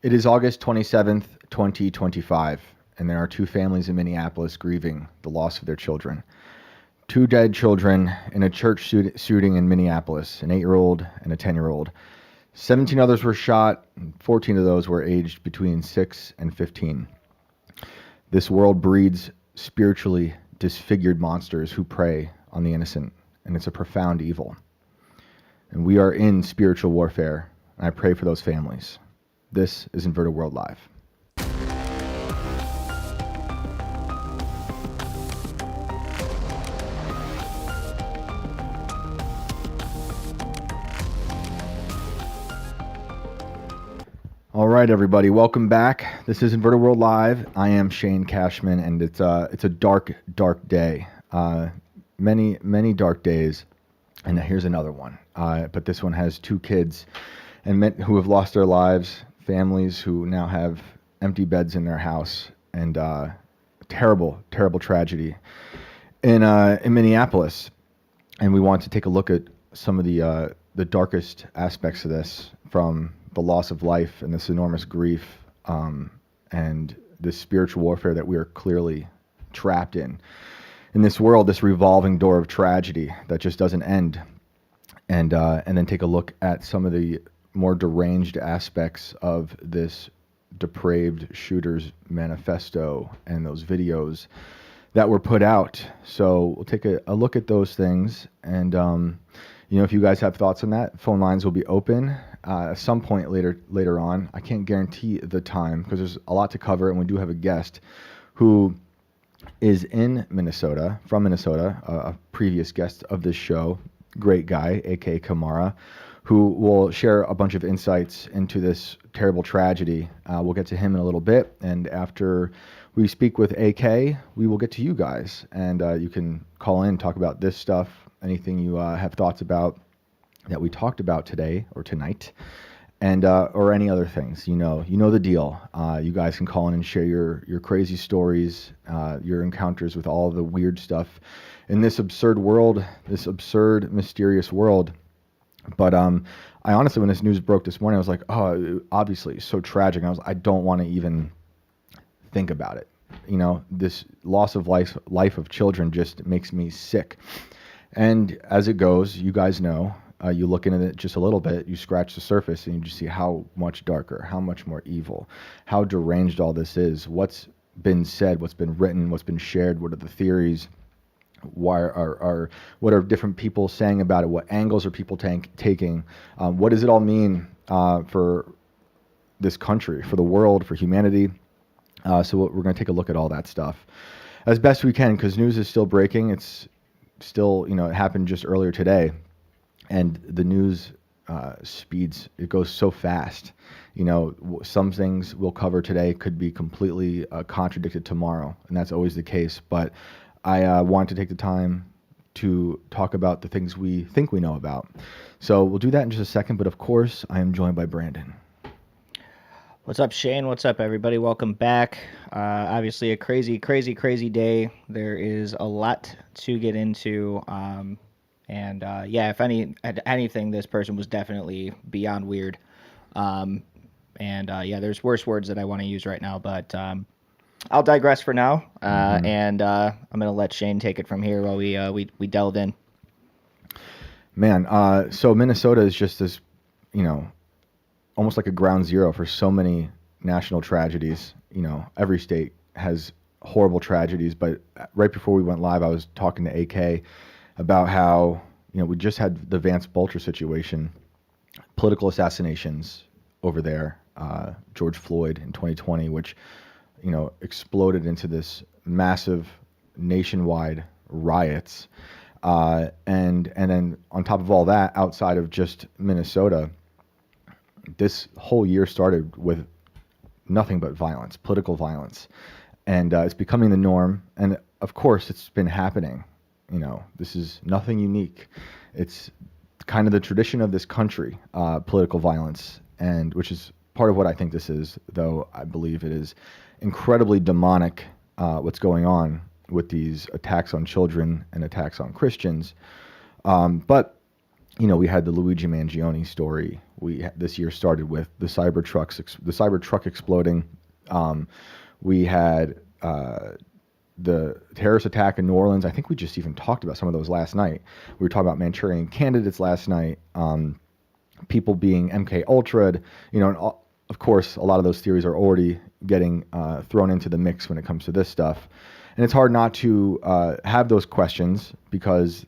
It is August 27th, 2025, and there are two families in Minneapolis grieving the loss of their children. Two dead children in a church shooting in Minneapolis, an 8-year-old and a 10-year-old. 17 others were shot, and 14 of those were aged between 6 and 15. This world breeds spiritually disfigured monsters who prey on the innocent, and it's a profound evil. And we are in spiritual warfare, and I pray for those families. This is Inverted World Live. All right, everybody, welcome back. This is Inverted World Live. I am Shane Cashman, and it's a dark, dark day. Many dark days, and here's another one. But this one has two kids and men who have lost their lives. Families who now have empty beds in their house, and terrible tragedy in Minneapolis. And we want to take a look at some of the darkest aspects of this, from the loss of life and this enormous grief, and this spiritual warfare that we are clearly trapped in this world, this revolving door of tragedy that just doesn't end. And then take a look at some of the more deranged aspects of this depraved shooter's manifesto and those videos that were put out. So we'll take a look at those things, and if you guys have thoughts on that, phone lines will be open at some point later on. I can't guarantee the time because there's a lot to cover, and we do have a guest who is from Minnesota, a previous guest of this show, great guy, aka Kamara, who will share a bunch of insights into this terrible tragedy. We'll get to him in a little bit, and after we speak with AK, we will get to you guys, and you can call in, talk about this stuff, anything you have thoughts about that we talked about today or tonight, and or any other things. You know the deal. You guys can call in and share your crazy stories, your encounters with all the weird stuff in this absurd world, this absurd, mysterious world. But I honestly, when this news broke this morning, I was like, oh, obviously, so tragic. I don't want to even think about it. This loss of life of children just makes me sick. And as it goes, you guys know, you look into it just a little bit, you scratch the surface, and you just see how much darker, how much more evil, how deranged all this is. What's been said, what's been written, what's been shared, what are the theories? What are different people saying about it? What angles are people taking? What does it all mean for this country, for the world, for humanity? So we're going to take a look at all that stuff as best we can, because news is still breaking. It's still, it happened just earlier today, and the news speeds. It goes so fast. Some things we'll cover today could be completely contradicted tomorrow, and that's always the case. But I want to take the time to talk about the things we think we know about. So we'll do that in just a second, but of course, I am joined by Brandon. What's up, Shane? What's up, everybody? Welcome back. Obviously, a crazy day. There is a lot to get into. If anything, this person was definitely beyond weird. There's worse words that I want to use right now, but I'll digress for now, and I'm going to let Shane take it from here while we delve in. Man, so Minnesota is just this, almost like a ground zero for so many national tragedies. Every state has horrible tragedies, but right before we went live, I was talking to AK about how, we just had the Vance Bolter situation, political assassinations over there, George Floyd in 2020, which exploded into this massive nationwide riots. And then on top of all that, outside of just Minnesota, this whole year started with nothing but violence, political violence. And it's becoming the norm. And of course, it's been happening. This is nothing unique. It's kind of the tradition of this country, political violence, and which is part of what I think this is, though I believe it is incredibly demonic, what's going on with these attacks on children and attacks on Christians. But we had the Luigi Mangione story. This year started with the the Cybertruck exploding. We had the terrorist attack in New Orleans. I think we just even talked about some of those last night. We were talking about Manchurian candidates last night. People being MK Ultra'd, and of course, a lot of those theories are already getting thrown into the mix when it comes to this stuff. And it's hard not to have those questions because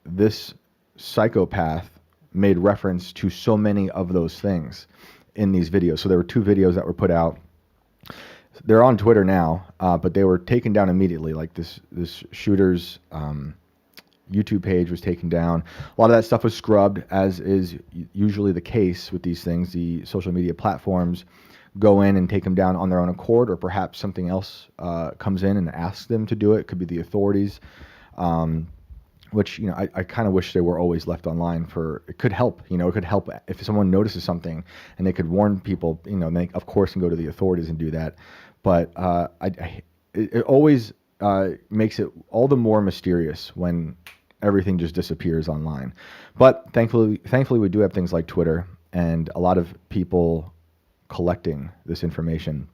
this psychopath made reference to so many of those things in these videos. So there were two videos that were put out. They're on Twitter now, but they were taken down immediately. Like this shooter's YouTube page was taken down. A lot of that stuff was scrubbed, as is usually the case with these things. The social media platforms go in and take them down on their own accord, or perhaps something else comes in and asks them to do it. It could be the authorities, which I kind of wish they were always left online. It could help. It could help if someone notices something and they could warn people. They of course can go to the authorities and do that. But it always makes it all the more mysterious when everything just disappears online. But thankfully we do have things like Twitter and a lot of people collecting this information.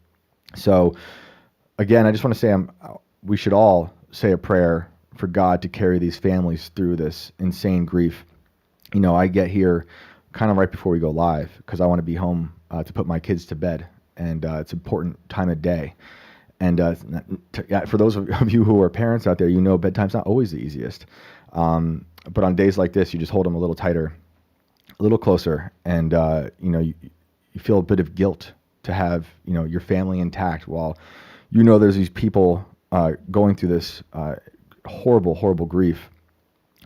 So again, I just want to say we should all say a prayer for God to carry these families through this insane grief. I get here kind of right before we go live because I want to be home to put my kids to bed, and it's an important time of day. And for those of you who are parents out there, bedtime's not always the easiest. But on days like this, you just hold them a little tighter, a little closer, and you feel a bit of guilt to have your family intact while there's these people going through this horrible grief,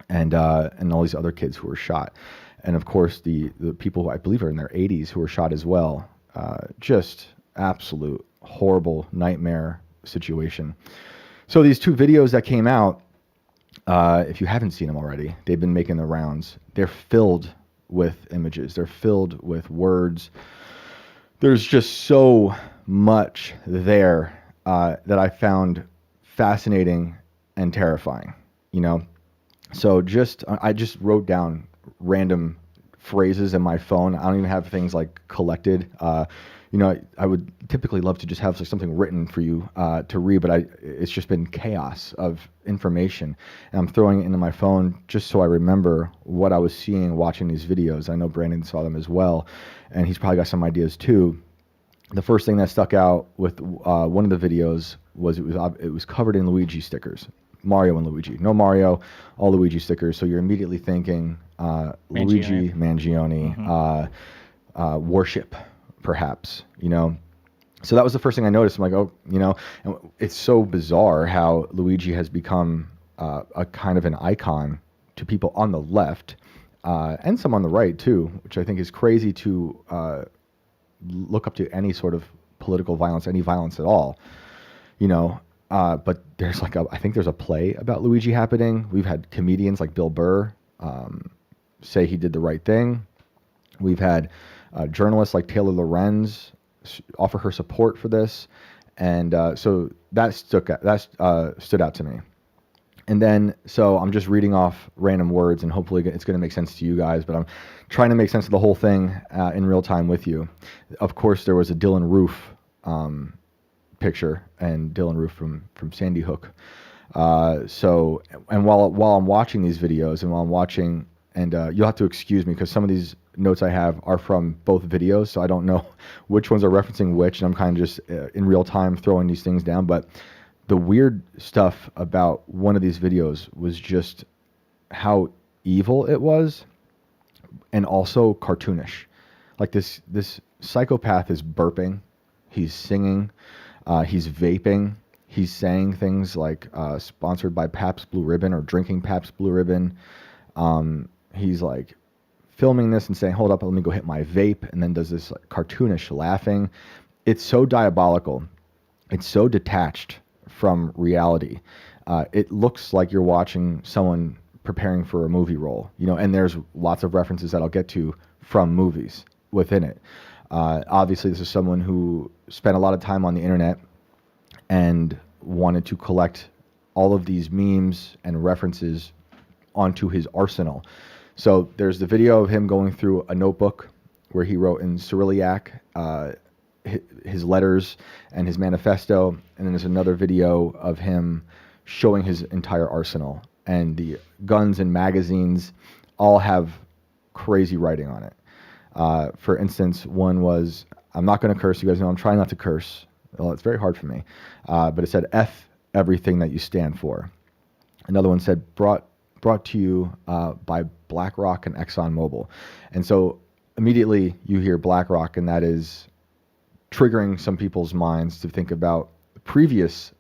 and all these other kids who were shot, and of course the people who I believe are in their 80s who were shot as well. Just absolute horrible nightmare situation. So these two videos that came out, if you haven't seen them already, they've been making the rounds. They're filled with images. They're filled with words. There's just so much there that I found fascinating and terrifying. So I just wrote down random phrases in my phone. I don't even have things like collected. I would typically love to just have something written for you to read, but it's just been chaos of information. And I'm throwing it into my phone just so I remember what I was seeing watching these videos. I know Brandon saw them as well, and he's probably got some ideas too. The first thing that stuck out with one of the videos was it was covered in Luigi stickers. Mario and Luigi. No Mario, all Luigi stickers. So you're immediately thinking Luigi, Mangione, Mm-hmm. Worship, perhaps, So that was the first thing I noticed. I'm like, and it's so bizarre how Luigi has become a kind of an icon to people on the left and some on the right too, which I think is crazy to look up to any sort of political violence, any violence at all, but there's I think there's a play about Luigi happening. We've had comedians like Bill Burr say he did the right thing. We've had journalists like Taylor Lorenz offer her support for this, and so that stood out to me. And then, so I'm just reading off random words, and hopefully it's going to make sense to you guys, but I'm trying to make sense of the whole thing in real time with you. Of course, there was a Dylan Roof picture, and Dylan Roof from Sandy Hook. So, and while I'm watching these videos, and while I'm watching, and you'll have to excuse me because some of these notes I have are from both videos, so I don't know which ones are referencing which, and I'm kind of just in real time throwing these things down. But the weird stuff about one of these videos was just how evil it was, and also cartoonish. Like this psychopath is burping, he's singing, he's vaping, he's saying things like sponsored by Pabst Blue Ribbon or drinking Pabst Blue Ribbon. He's like filming this and saying, hold up, let me go hit my vape, and then does this like cartoonish laughing. It's so diabolical. It's so detached from reality. It looks like you're watching someone preparing for a movie role, and there's lots of references that I'll get to from movies within it. Obviously, this is someone who spent a lot of time on the internet and wanted to collect all of these memes and references onto his arsenal. So there's the video of him going through a notebook where he wrote in Cyrillic his letters and his manifesto, and then there's another video of him showing his entire arsenal, and the guns and magazines all have crazy writing on it. For instance, one was, I'm not going to curse. You guys know I'm trying not to curse. Well, it's very hard for me. But it said, F everything that you stand for. Another one said, brought to you by BlackRock and ExxonMobil. And so immediately you hear BlackRock, and that is triggering some people's minds to think about previous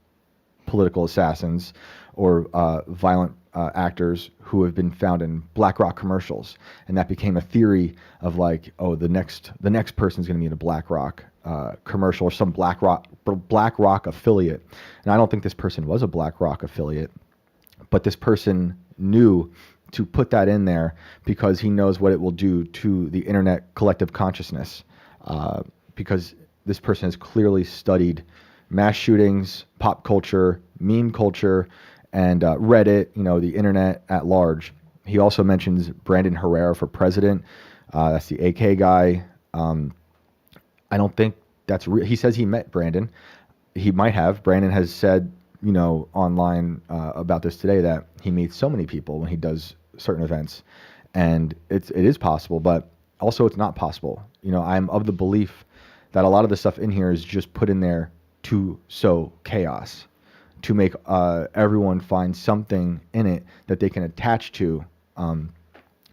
political assassins or violent actors who have been found in BlackRock commercials, and that became a theory of like, oh, the next person's going to be in a BlackRock commercial or some BlackRock affiliate. And I don't think this person was a BlackRock affiliate, but this person knew to put that in there because he knows what it will do to the internet collective consciousness. Because this person has clearly studied mass shootings, pop culture, meme culture, and Reddit, the internet at large. He also mentions Brandon Herrera for president. That's the AK guy. I don't think that's real. He says he met Brandon. He might have. Brandon has said, online about this today, that he meets so many people when he does certain events, and it is possible, but also it's not possible. I'm of the belief that a lot of the stuff in here is just put in there to sow chaos, to make everyone find something in it that they can attach to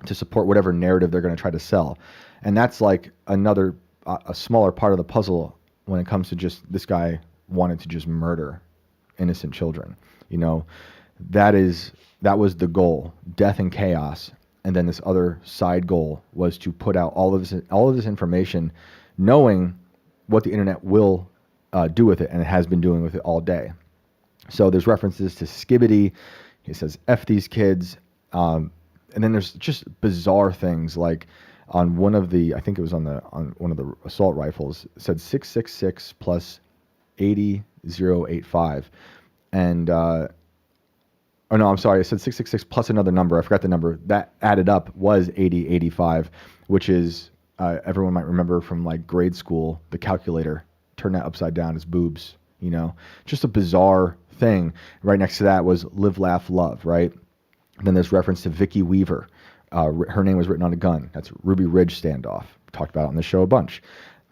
support whatever narrative they're going to try to sell. And that's like a smaller part of the puzzle when it comes to just this guy wanted to just murder innocent children. That was the goal, death and chaos. And then this other side goal was to put out all of this information, knowing what the internet will do with it, and it has been doing with it all day. So there's references to Skibbity. He says, F these kids. And then there's just bizarre things like on one of the, I think it was on one of the assault rifles, it said 666 plus 80085. And, oh no, I'm sorry. I said 666 plus another number. I forgot the number. That added up was 8085, which is, everyone might remember from like grade school, the calculator. Turn that upside down as boobs, just a bizarre thing. Right next to that was live, laugh, love, right? And then there's reference to Vicky Weaver. Her name was written on a gun. That's Ruby Ridge standoff. We talked about it on the show a bunch.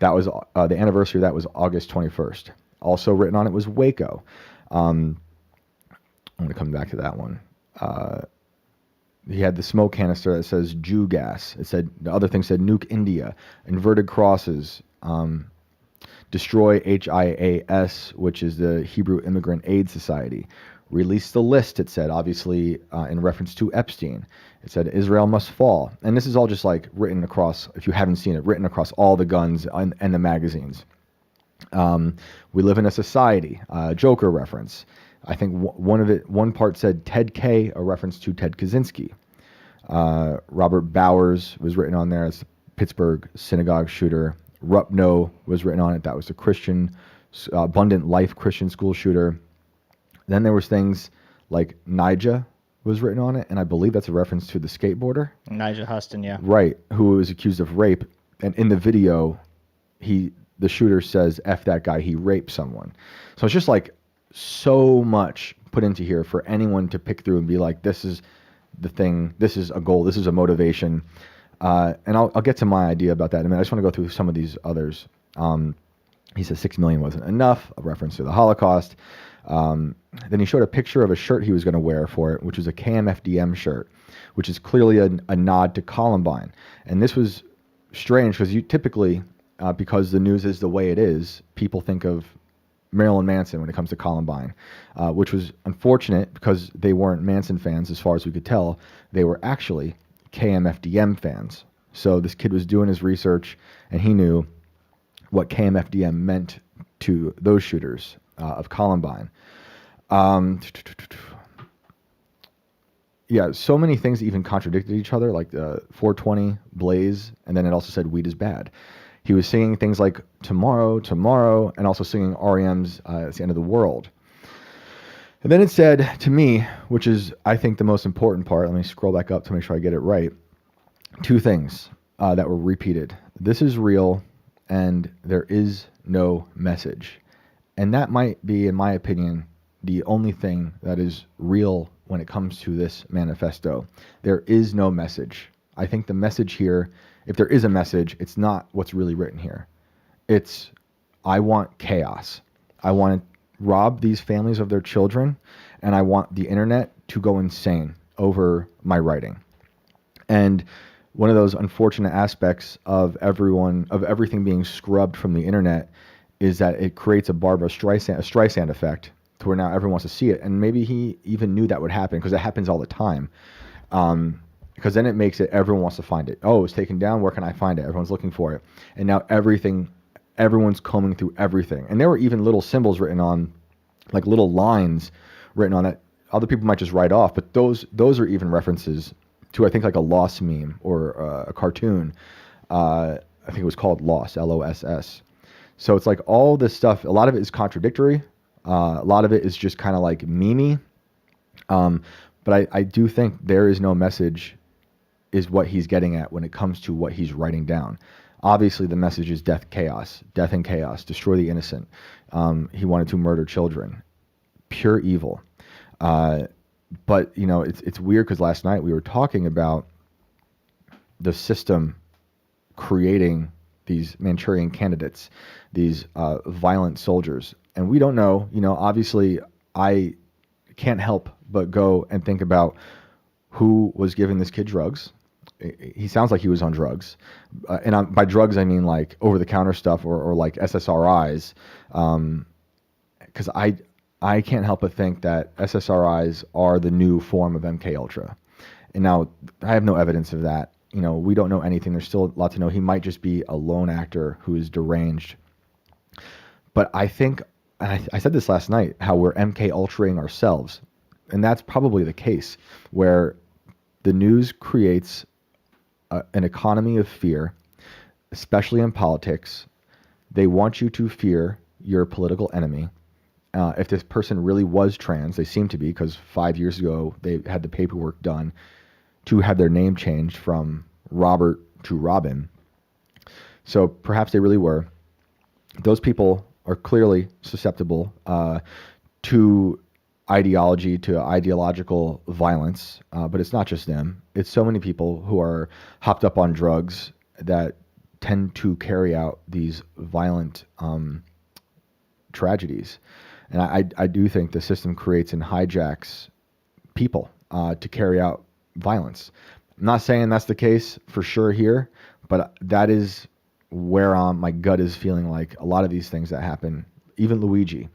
That was the anniversary of that was August 21st. Also written on it was Waco. I'm going to come back to that one. He had the smoke canister that says Jew gas. It said, the other thing said nuke India, inverted crosses, destroy HIAS, which is the Hebrew Immigrant Aid Society. Release the list, it said, obviously in reference to Epstein. It said Israel must fall. And this is all just like written across, if you haven't seen it, written across all the guns and the magazines. We live in a society, Joker reference. I think one part said Ted K, a reference to Ted Kaczynski. Robert Bowers was written on there as the Pittsburgh synagogue shooter. Rupno was written on it. That was the Christian, Abundant Life Christian school shooter. Then there was things like Nija was written on it, and I believe that's a reference to the skateboarder. Nigel Huston, yeah. Right, who was accused of rape. And in the video, the shooter says, F that guy, he raped someone. So it's just like so much put into here for anyone to pick through and be like, this is the thing, this is a goal, this is a motivation. And I'll get to my idea about that in a minute. I just want to go through some of these others. He says 6 million wasn't enough, a reference to the Holocaust. Then he showed a picture of a shirt he was going to wear for it, which was a KMFDM shirt, which is clearly a nod to Columbine. And this was strange because you typically, because the news is the way it is, people think of Marilyn Manson when it comes to Columbine, which was unfortunate because they weren't Manson fans as far as we could tell. They were actually KMFDM fans. So this kid was doing his research, and he knew what KMFDM meant to those shooters of Columbine. Yeah, so many things that even contradicted each other, like the 420 Blaze, and then it also said weed is bad. He was singing things like Tomorrow, Tomorrow, and also singing REM's It's the End of the World. And then it said to me, which is, I think, the most important part, let me scroll back up to make sure I get it right. two things that were repeated. This is real, and there is no message. And that might be, in my opinion, the only thing that is real when it comes to this manifesto. There is no message. I think the message here, if there is a message, it's not what's really written here. It's, I want chaos. I want to rob these families of their children, and I want the internet to go insane over my writing. And one of those unfortunate aspects of everything being scrubbed from the internet is that it creates a Barbara Streisand effect to where now everyone wants to see it. And maybe he even knew that would happen because it happens all the time. Because then it makes it, everyone wants to find it. Oh, it's taken down. Where can I find it? Everyone's looking for it. And now everyone's combing through everything. And there were even little symbols written on, like little lines written on it. Other people might just write off, but those are even references to, I think, like a Lost meme or a cartoon. I think it was called Lost, Loss. So it's like all this stuff, a lot of it is contradictory. A lot of it is just kind of like memey. But I do think there is no message is what he's getting at when it comes to what he's writing down. Obviously, the message is death and chaos, destroy the innocent. He wanted to murder children, pure evil. But it's weird because last night we were talking about the system creating these Manchurian candidates, these violent soldiers, and we don't know. Obviously, I can't help but go and think about who was giving this kid drugs. He sounds like he was on drugs, and by drugs I mean like over-the-counter stuff or like SSRIs, because I can't help but think that SSRIs are the new form of MK Ultra. And now I have no evidence of that. We don't know anything. There's still a lot to know. He might just be a lone actor who is deranged. But I think, and I said this last night, how we're MK Ultraing ourselves. And that's probably the case, where the news creates an economy of fear, especially in politics. They want you to fear your political enemy. If this person really was trans, they seem to be, because 5 years ago they had the paperwork done to have their name changed from Robert to Robin. So perhaps they really were. Those people are clearly susceptible to ideology, to ideological violence, but it's not just them. It's so many people who are hopped up on drugs that tend to carry out these violent tragedies. And I do think the system creates and hijacks people to carry out violence. I'm not saying that's the case for sure here, but that is where my gut is feeling like a lot of these things that happen, even Luigi,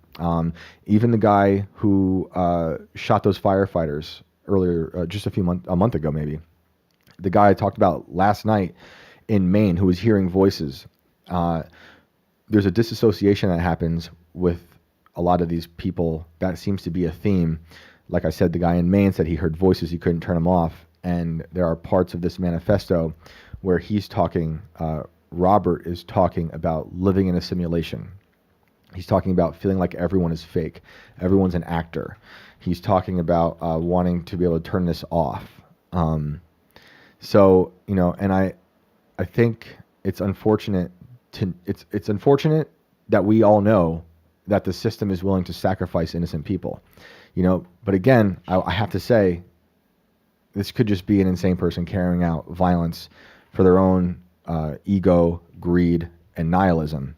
even the guy who shot those firefighters earlier, just a month ago maybe, the guy I talked about last night in Maine who was hearing voices. There's a disassociation that happens with a lot of these people. That seems to be a theme. Like I said, the guy in Maine said he heard voices, he couldn't turn them off. And there are parts of this manifesto where he's talking, Robert is talking about living in a simulation. He's talking about feeling like everyone is fake. Everyone's an actor. He's talking about wanting to be able to turn this off. So, and I think it's unfortunate it's unfortunate that we all know that the system is willing to sacrifice innocent people. But again, I have to say, this could just be an insane person carrying out violence for their own ego, greed, and nihilism.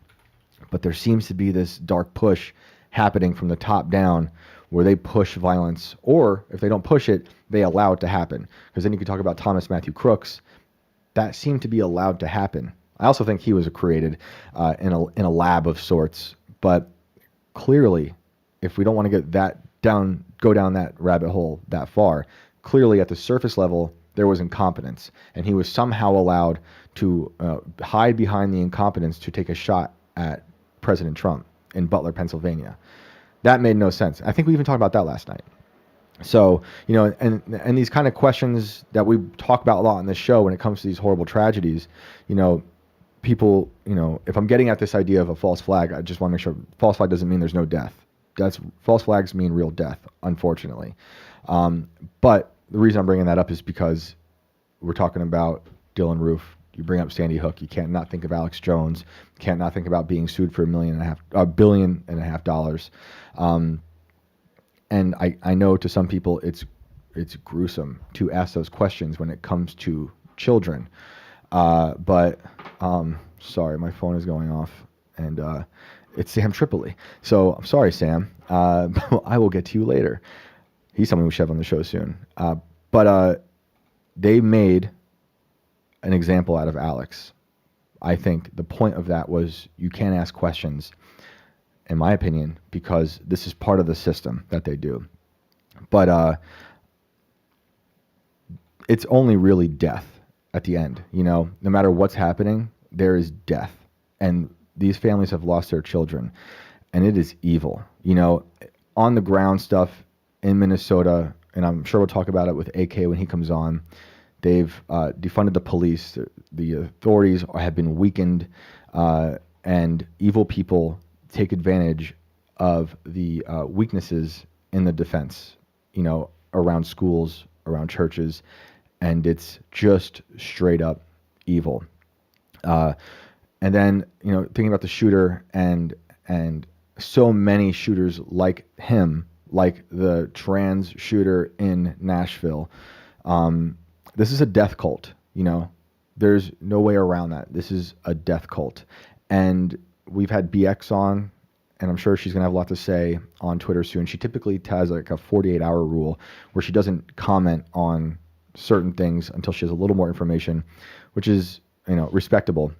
But there seems to be this dark push happening from the top down where they push violence, or if they don't push it, they allow it to happen. Because then you could talk about Thomas Matthew Crooks. That seemed to be allowed to happen. I also think he was created in a lab of sorts. But clearly, if we don't want to get go down that rabbit hole that far, clearly at the surface level there was incompetence, and he was somehow allowed to hide behind the incompetence to take a shot at President Trump in Butler, Pennsylvania. That made no sense. I think we even talked about that last night. So, and these kind of questions that we talk about a lot on this show when it comes to these horrible tragedies, people, if I'm getting at this idea of a false flag, I just want to make sure false flag doesn't mean there's no death. False flags mean real death, unfortunately. But the reason I'm bringing that up is because we're talking about Dylan Roof. You bring up Sandy Hook. You can't not think of Alex Jones. You can't not think about being sued for $1.5 billion. And I know to some people it's gruesome to ask those questions when it comes to children. But sorry, my phone is going off, and it's Sam Tripoli. So I'm sorry, Sam. I will get to you later. He's someone we should have on the show soon. But they made an example out of Alex. I think the point of that was you can't ask questions, in my opinion, because this is part of the system that they do. But it's only really death at the end. No matter what's happening, there is death. And these families have lost their children, and it is evil. On the ground stuff in Minnesota, and I'm sure we'll talk about it with AK when he comes on. They've defunded the police. The authorities have been weakened, and evil people take advantage of the weaknesses in the defense, around schools, around churches, and it's just straight up evil. And then, thinking about the shooter and so many shooters like him, like the trans shooter in Nashville. This is a death cult, There's no way around that. This is a death cult. And we've had BX on, and I'm sure she's going to have a lot to say on Twitter soon. She typically has like a 48-hour rule where she doesn't comment on certain things until she has a little more information, which is, respectable.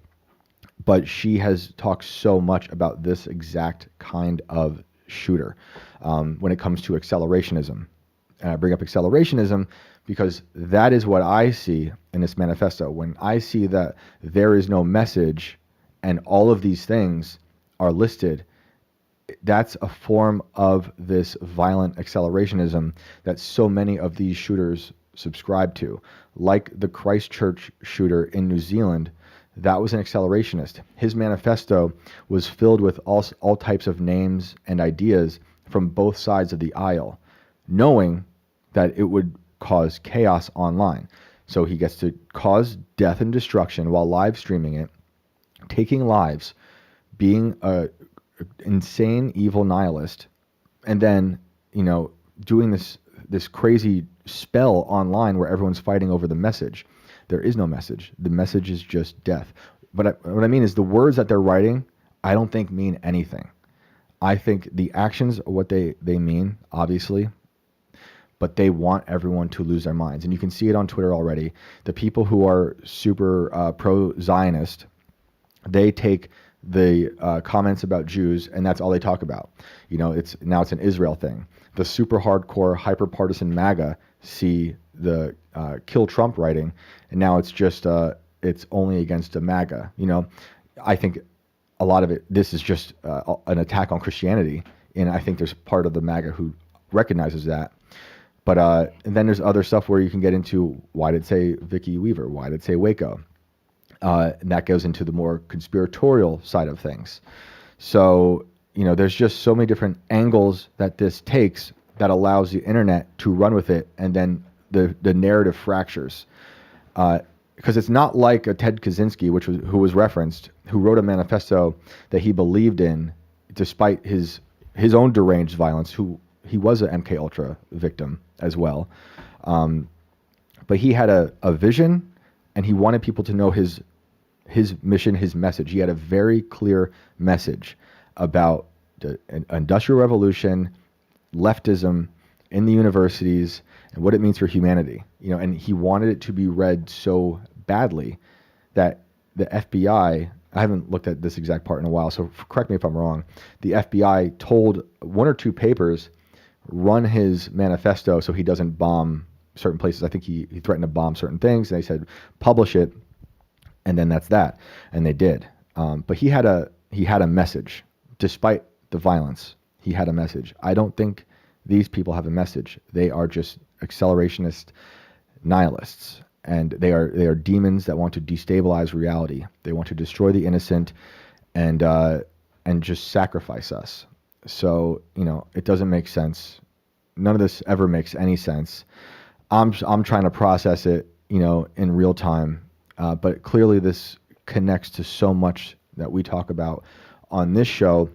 But she has talked so much about this exact kind of shooter when it comes to accelerationism. And I bring up accelerationism because that is what I see in this manifesto. When I see that there is no message and all of these things are listed, that's a form of this violent accelerationism that so many of these shooters subscribe to. Like the Christchurch shooter in New Zealand, that was an accelerationist. His manifesto was filled with all types of names and ideas from both sides of the aisle, knowing that it would cause chaos online. So he gets to cause death and destruction while live streaming it, taking lives, being a insane evil nihilist, and then doing this crazy spell online where everyone's fighting over the message. There is no message. The message is just death. But what I mean is the words that they're writing, I don't think mean anything. I think the actions are what they mean, obviously, but they want everyone to lose their minds. And you can see it on Twitter already. The people who are super pro-Zionist, they take the comments about Jews, and that's all they talk about. It's an Israel thing. The super hardcore, hyper partisan MAGA see the kill Trump writing, and now it's just it's only against a MAGA. I think a lot of it, this is just an attack on Christianity, and I think there's part of the MAGA who recognizes that. But and then there's other stuff where you can get into why did it say Vicky Weaver? Why did it say Waco? And that goes into the more conspiratorial side of things. So, there's just so many different angles that this takes that allows the internet to run with it, and then the narrative fractures. Because it's not like a Ted Kaczynski, who was referenced, who wrote a manifesto that he believed in, despite his own deranged violence. He was an MK Ultra victim as well, but he had a vision, and he wanted people to know his mission, his message. He had a very clear message about the Industrial Revolution, leftism in the universities, and what it means for humanity. And he wanted it to be read so badly that the FBI, I haven't looked at this exact part in a while, so correct me if I'm wrong, the FBI told one or two papers, run his manifesto so he doesn't bomb certain places. I think he threatened to bomb certain things, and they said, publish it, and then that's that. And they did. But he had a message. Despite the violence, he had a message. I don't think these people have a message. They are just accelerationist nihilists, and they are demons that want to destabilize reality. They want to destroy the innocent and just sacrifice us. So, it doesn't make sense. None of this ever makes any sense. I'm trying to process it, in real time. But clearly, this connects to so much that we talk about on this show.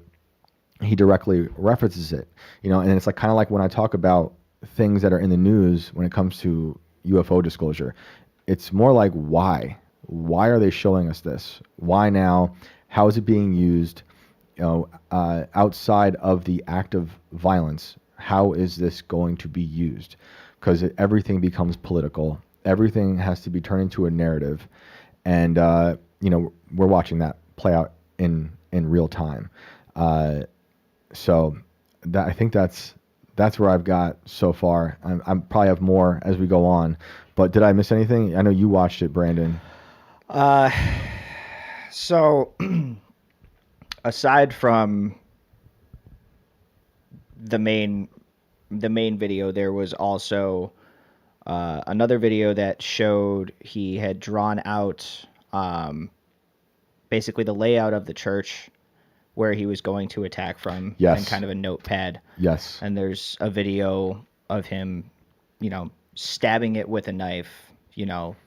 He directly references it, and it's like kind of like when I talk about things that are in the news when it comes to UFO disclosure. It's more like why? Why are they showing us this? Why now? How is it being used? Outside of the act of violence, how is this going to be used? Because everything becomes political. Everything has to be turned into a narrative, and we're watching that play out in real time. So that I think that's where I've got so far. I'm probably have more as we go on. But did I miss anything? I know you watched it, Brandon. So aside from the main video, there was also another video that showed he had drawn out basically the layout of the church where he was going to attack from, Yes. and kind of a notepad. Yes. And there's a video of him, stabbing it with a knife,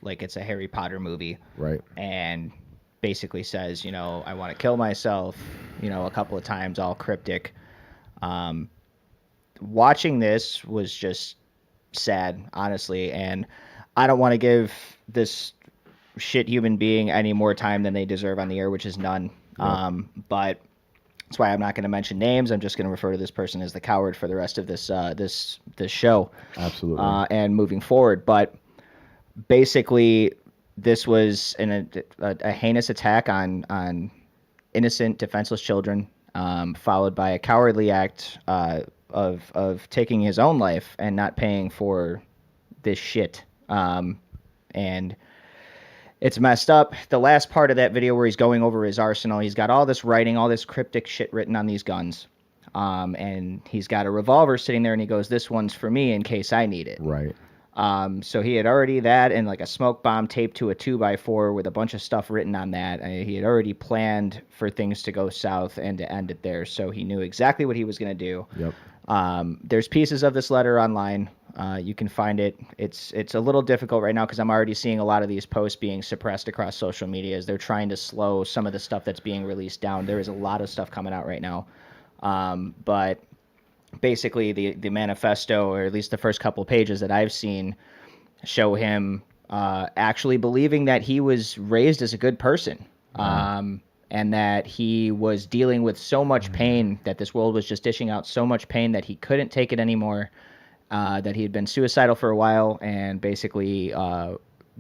like it's a Harry Potter movie. Right. And basically says, I want to kill myself, a couple of times, all cryptic. Watching this was just sad, honestly, and I don't want to give this shit human being any more time than they deserve on the air, which is none. Yep. But that's why I'm not going to mention names. I'm just going to refer to this person as the coward for the rest of this this show. Absolutely. And moving forward. But basically, this was a heinous attack on innocent, defenseless children, followed by a cowardly act of taking his own life and not paying for this shit. And it's messed up. The last part of that video where he's going over his arsenal, he's got all this writing, all this cryptic shit written on these guns. And he's got a revolver sitting there, and he goes, "This one's for me in case I need it." Right. So he had already that and like a smoke bomb taped to a 2x4 with a bunch of stuff written on that. He had already planned for things to go south and to end it there. So he knew exactly what he was going to do. Yep. There's pieces of this letter online. You can find it. It's a little difficult right now because I'm already seeing a lot of these posts being suppressed across social media as they're trying to slow some of the stuff that's being released down. There is a lot of stuff coming out right now. But basically the manifesto, or at least the first couple pages that I've seen, show him actually believing that he was raised as a good person. And that he was dealing with so much pain, that this world was just dishing out so much pain that he couldn't take it anymore, that he had been suicidal for a while, and basically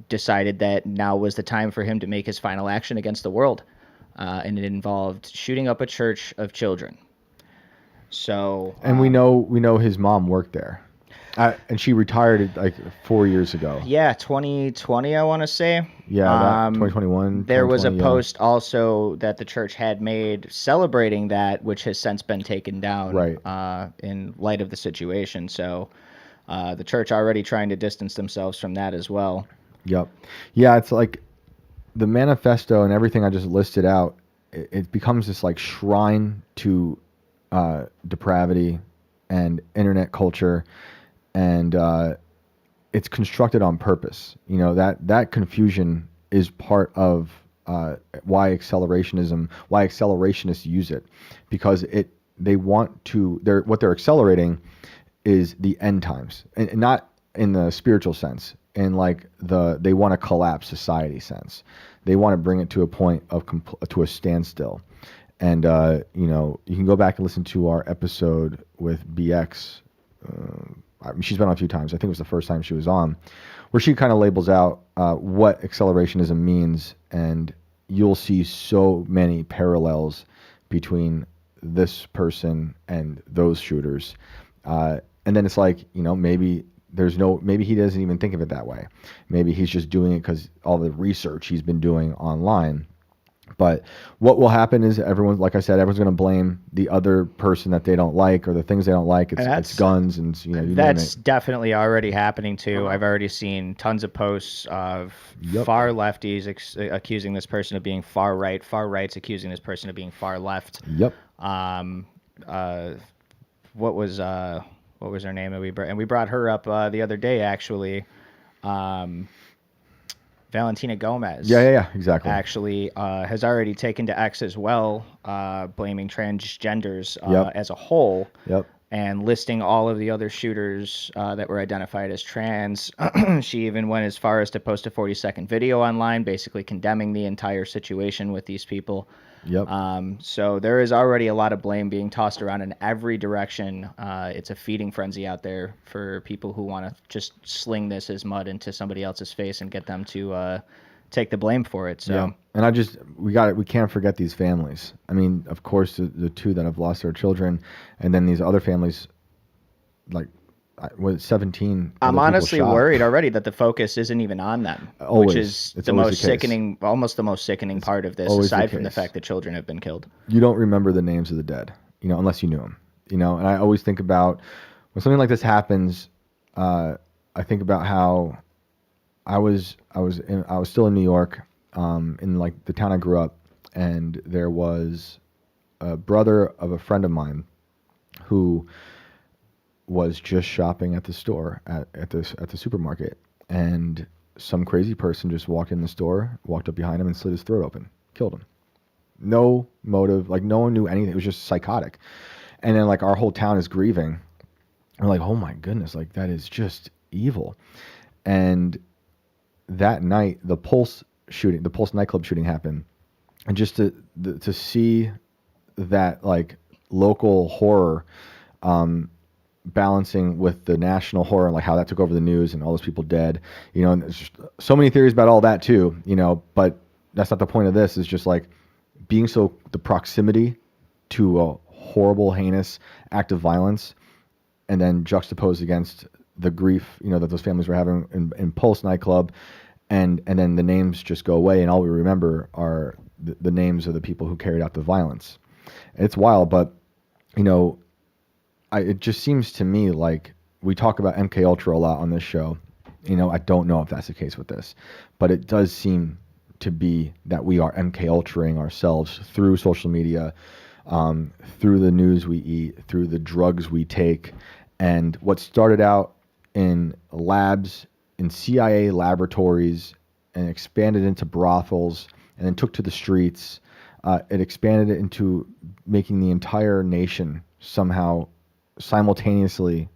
decided that now was the time for him to make his final action against the world. And it involved shooting up a church of children. So, and we know his mom worked there, and she retired like 4 years ago. Yeah, 2020, I want to say. Yeah, 2021. There was a 2020, post also that the church had made celebrating that, which has since been taken down, Right. In light of the situation. So the church already trying to distance themselves from that as well. Yep. Yeah, it's like the manifesto and everything I just listed out. It becomes this like shrine to depravity and internet culture, and it's constructed on purpose. That confusion is part of why accelerationists use it, because they want to. What they're accelerating is the end times, and not in the spiritual sense. In like they want to collapse society sense. They want to bring it to a point of to a standstill. And you can go back and listen to our episode with BX. She's been on a few times. I think it was the first time she was on, where she kind of labels out what accelerationism means, and you'll see so many parallels between this person and those shooters. And then it's like, maybe maybe he doesn't even think of it that way. Maybe he's just doing it because all the research he's been doing online. But what will happen is like I said, everyone's going to blame the other person that they don't like, or the things they don't like. It's guns, and that's definitely already happening too. I've already seen tons of posts of far lefties accusing this person of being far right, far rights accusing this person of being far left. Yep. What was her name? And we brought her up the other day, actually. Valentina Gomez. Yeah, exactly. Actually, has already taken to X as well, blaming transgenders Yep. as a whole, Yep. and listing all of the other shooters that were identified as trans. She even went as far as to post a 40-second video online, basically condemning the entire situation with these people. Yep. So there is already a lot of blame being tossed around in every direction. It's a feeding frenzy out there for people who want to just sling this as mud into somebody else's face and get them to take the blame for it. So. Yeah. And we can't forget these families. I mean, of course, the two that have lost their children, and then these other families, like, 17 I'm other people honestly shot. worried already that the focus isn't even on them, Always. which is It's the always most the case. sickening, almost the most sickening part of this, always the aside from the case. fact that children have been killed. You don't remember the names of the dead, unless you knew them, And I always think about when something like this happens. I think about how I was still in New York, in like the town I grew up, and there was a brother of a friend of mine who was just shopping at the store at the supermarket, and some crazy person just walked in the store, walked up behind him, and slit his throat open, killed him. No motive, like no one knew anything. It was just psychotic. And then like our whole town is grieving. We're like, oh my goodness, like that is just evil. And that night, the Pulse nightclub shooting happened, and just to see that like local horror, balancing with the national horror, like how that took over the news and all those people dead, and there's just so many theories about all that too, but that's not the point of this. Is just like being the proximity to a horrible, heinous act of violence, and then juxtaposed against the grief, that those families were having in Pulse nightclub, and then the names just go away, and all we remember are the names of the people who carried out the violence. It's wild, but it just seems to me like we talk about MK Ultra a lot on this show. I don't know if that's the case with this, but it does seem to be that we are MK Ultraing ourselves through social media, through the news we eat, through the drugs we take, and what started out in labs, in CIA laboratories, and expanded into brothels, and then took to the streets. It expanded it into making the entire nation somehow simultaneously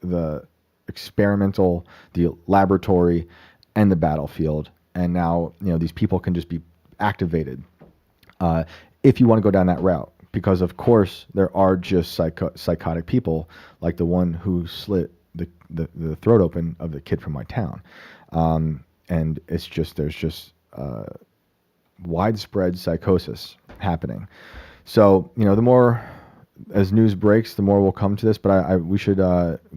the experimental, the laboratory, and the battlefield. And now, these people can just be activated if you want to go down that route. Because, of course, there are just psychotic people, like the one who slit the throat open of the kid from my town. And it's just, there's just widespread psychosis happening. So, the more as news breaks, the more we'll come to this. But we should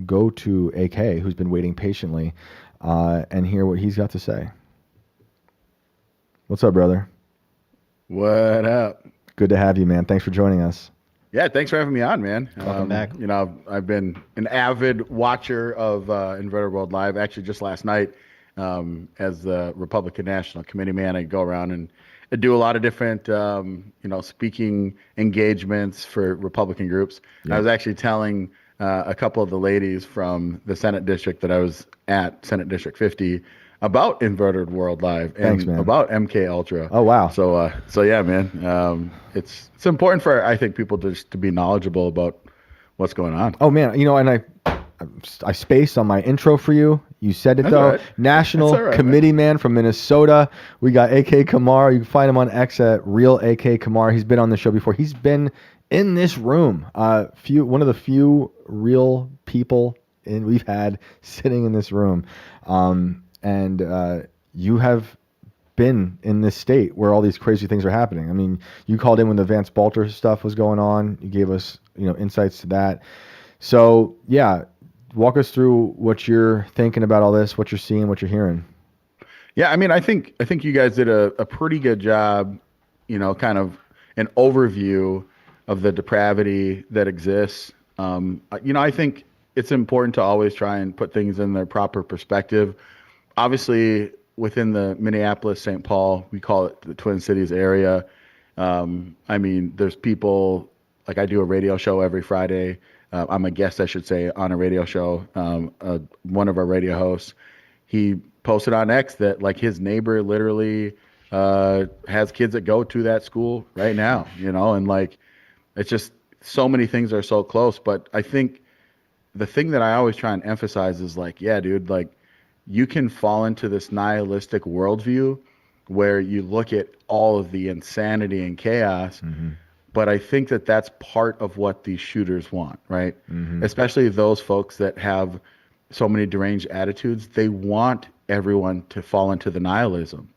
go to AK, who's been waiting patiently, and hear what he's got to say. What's up, brother? What up? Good to have you, man. Thanks for joining us. Yeah, thanks for having me on, man. Welcome back. I've been an avid watcher of Inverted World Live. Actually, just last night, as the Republican National Committee man, I go around and I do a lot of different, speaking engagements for Republican groups. Yeah. I was actually telling a couple of the ladies from the Senate district that I was at, Senate District 50, about Inverted World Live and Thanks, man. about MK Ultra. Oh, wow. So yeah, man. It's important for, I think, people to be knowledgeable about what's going on. Oh, man. And I spaced on my intro for you. You said it, That's though. all right. National That's all right, Committee man from Minnesota. We got AK Kamara. You can find him on X at Real AK Kamara. He's been on the show before. He's been in this room. One of the few real people we've had sitting in this room. And you have been in this state where all these crazy things are happening. I mean, you called in when the Vance Balter stuff was going on. You gave us, insights to that. So, yeah, walk us through what you're thinking about all this, what you're seeing, what you're hearing. Yeah, I mean, I think you guys did a pretty good job, kind of an overview of the depravity that exists. I think it's important to always try and put things in their proper perspective. Obviously, within the Minneapolis, St. Paul, we call it the Twin Cities area. I mean, there's people, like I do a radio show every Friday. I'm a guest, I should say, on a radio show. One of our radio hosts, he posted on X that like his neighbor literally has kids that go to that school right now, and like it's just so many things are so close. But I think the thing that I always try and emphasize is like, yeah, dude, like you can fall into this nihilistic worldview where you look at all of the insanity and chaos. But I think that that's part of what these shooters want, right? Especially those folks that have so many deranged attitudes. They want everyone to fall into the nihilism.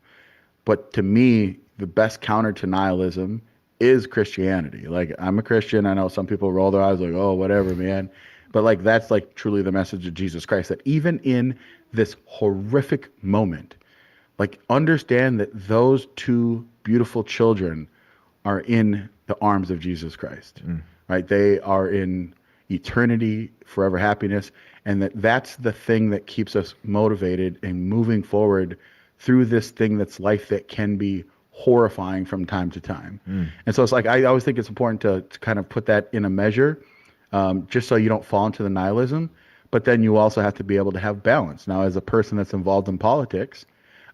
But to me, the best counter to nihilism is Christianity. Like, I'm a Christian. I know some people roll their eyes like, oh, whatever, man. But like, that's like truly the message of Jesus Christ, that even in this horrific moment, like understand that those two beautiful children are in the arms of Jesus Christ, right? They are in eternity, forever happiness. And that's the thing that keeps us motivated and moving forward through this thing that's life that can be horrifying from time to time. And so it's like, I always think it's important to kind of put that in a measure, just so you don't fall into the nihilism. But then you also have to be able to have balance. Now, as a person that's involved in politics,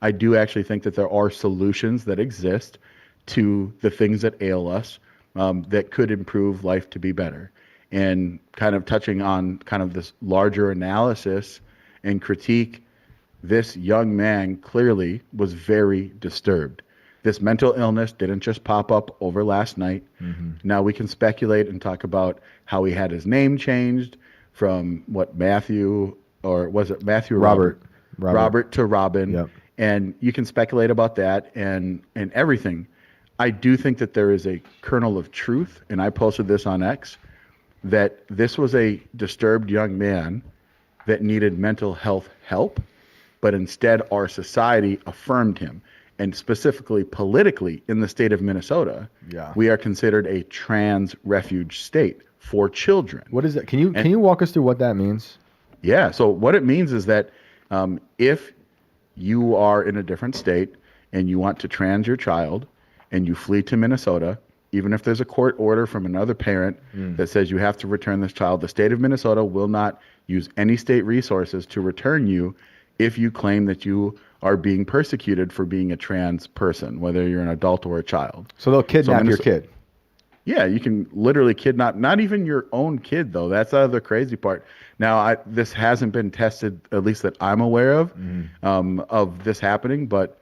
I do actually think that there are solutions that exist to the things that ail us, that could improve life to be better. And kind of touching on kind of this larger analysis and critique, this young man clearly was very disturbed. This mental illness didn't just pop up over last night. Now we can speculate and talk about how he had his name changed from Matthew, or was it Matthew? Robert to Robin. Yep. And you can speculate about that and everything. I do think that there is a kernel of truth, and I posted this on X, that this was a disturbed young man that needed mental health help, but instead our society affirmed him. And specifically politically in the state of Minnesota, we are considered a trans refuge state for children. What is that? Can you walk us through what that means? Yeah. So what it means is that if you are in a different state and you want to trans your child and you flee to Minnesota, even if there's a court order from another parent that says you have to return this child, the state of Minnesota will not use any state resources to return you if you claim that you are being persecuted for being a trans person, whether you're an adult or a child. So they'll kidnap your kid. Yeah, you can literally kidnap, not even your own kid, though. That's the other crazy part. Now, this hasn't been tested, at least that I'm aware of this happening, but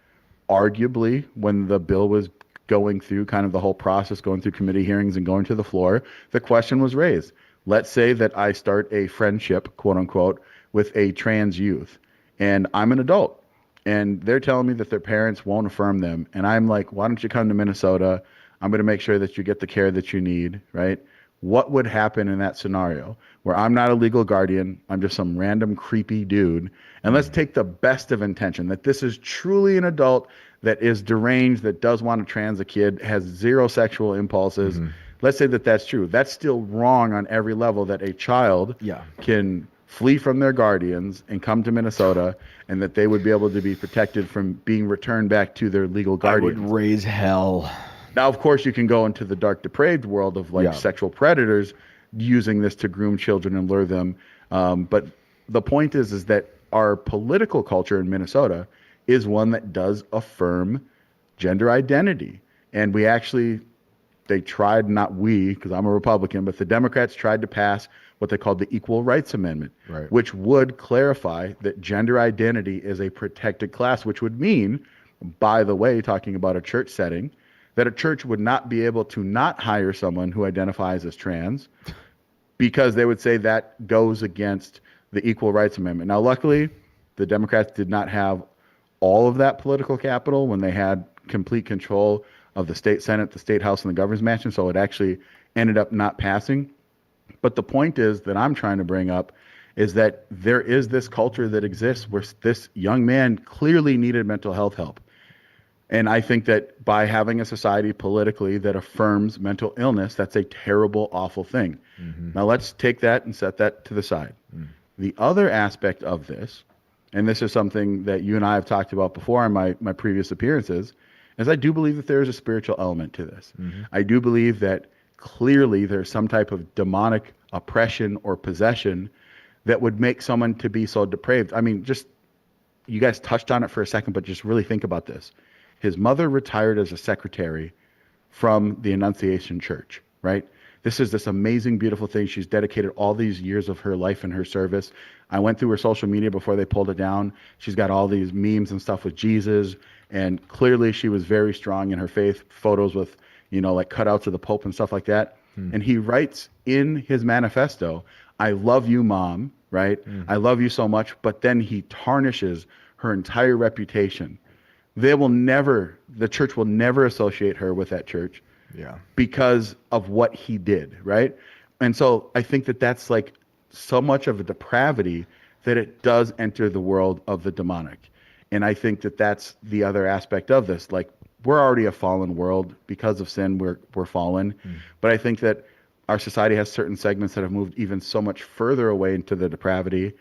arguably when the bill was going through kind of the whole process, going through committee hearings and going to the floor, the question was raised. Let's say that I start a friendship, quote unquote, with a trans youth, and I'm an adult, and they're telling me that their parents won't affirm them. And I'm like, why don't you come to Minnesota? I'm going to make sure that you get the care that you need, right? What would happen in that scenario where I'm not a legal guardian, I'm just some random creepy dude? And let's take the best of intention, that this is truly an adult that is deranged, that does want to trans a kid, has zero sexual impulses. Let's say that that's true. That's still wrong on every level, that a child can flee from their guardians and come to Minnesota, and that they would be able to be protected from being returned back to their legal guardians. I would raise hell. Now, of course, you can go into the dark, depraved world of like sexual predators using this to groom children and lure them. But the point is that our political culture in Minnesota is one that does affirm gender identity. And we actually, they tried, not we, because I'm a Republican, but the Democrats tried to pass what they called the Equal Rights Amendment, which would clarify that gender identity is a protected class, which would mean, by the way, talking about a church setting, that a church would not be able to not hire someone who identifies as trans, because they would say that goes against the Equal Rights Amendment. Now, luckily, the Democrats did not have all of that political capital when they had complete control of the state Senate, the state House, and the governor's mansion, so it actually ended up not passing. But the point is that I'm trying to bring up is that there is this culture that exists where this young man clearly needed mental health help. And I think that by having a society politically that affirms mental illness, that's a terrible, awful thing. Now let's take that and set that to the side. The other aspect of this, and this is something that you and I have talked about before in my previous appearances, is I do believe that there is a spiritual element to this. I do believe that clearly there's some type of demonic oppression or possession that would make someone to be so depraved. I mean, just you guys touched on it for a second, but just really think about this. His mother retired as a secretary from the Annunciation Church, right? This is this amazing, beautiful thing. She's dedicated all these years of her life and her service. I went through her social media before they pulled it down. She's got all these memes and stuff with Jesus, and clearly she was very strong in her faith. Photos with, like cutouts of the Pope and stuff like that. And he writes in his manifesto, "I love you, Mom," right? "I love you so much." But then he tarnishes her entire reputation. The church will never associate her with that church. Yeah. Because of what he did, right? And so I think that that's like so much of a depravity that it does enter the world of the demonic. And I think that that's the other aspect of this. Like, we're already a fallen world because of sin. We're fallen. But I think that our society has certain segments that have moved even so much further away into the depravity,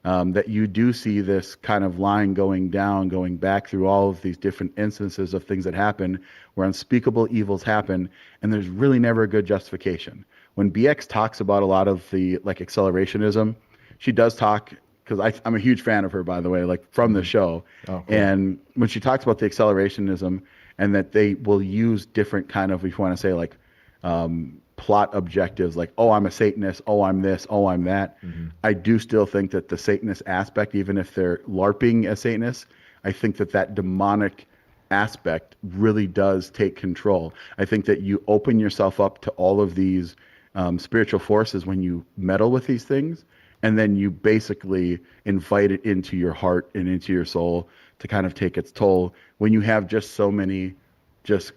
that you do see this kind of line going down, going back through all of these different instances of things that happen where unspeakable evils happen, and there's really never a good justification. When BX talks about a lot of the like accelerationism, she does talk, because I'm a huge fan of her, by the way, like from the show. Oh, cool. And when she talks about the accelerationism and that they will use different kind of, if you want to say like, plot objectives, like, oh, I'm a Satanist, oh, I'm this, oh, I'm that. I do still think that the Satanist aspect, even if they're LARPing as Satanists, I think that that demonic aspect really does take control. I think that you open yourself up to all of these spiritual forces when you meddle with these things, and then you basically invite it into your heart and into your soul to kind of take its toll when you have just so many just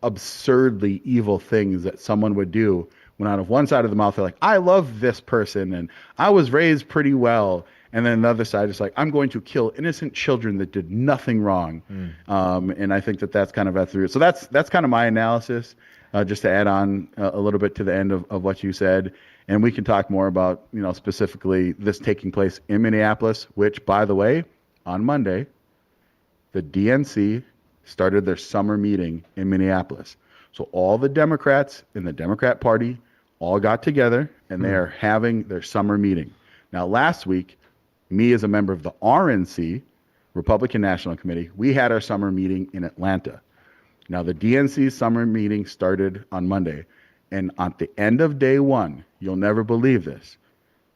absurdly evil things that someone would do, when out of one side of the mouth they're like, "I love this person and I was raised pretty well," and then the other side is like, "I'm going to kill innocent children that did nothing wrong." And I think that that's kind of at the root. So that's kind of my analysis, just to add on a little bit to the end of what you said. And we can talk more about, specifically this taking place in Minneapolis, which, by the way, on Monday, the DNC started their summer meeting in Minneapolis. So all the Democrats in the Democrat Party all got together, and they are having their summer meeting. Now, last week, me as a member of the RNC, Republican National Committee, we had our summer meeting in Atlanta. Now, the DNC's summer meeting started on Monday, and at the end of day one, you'll never believe this,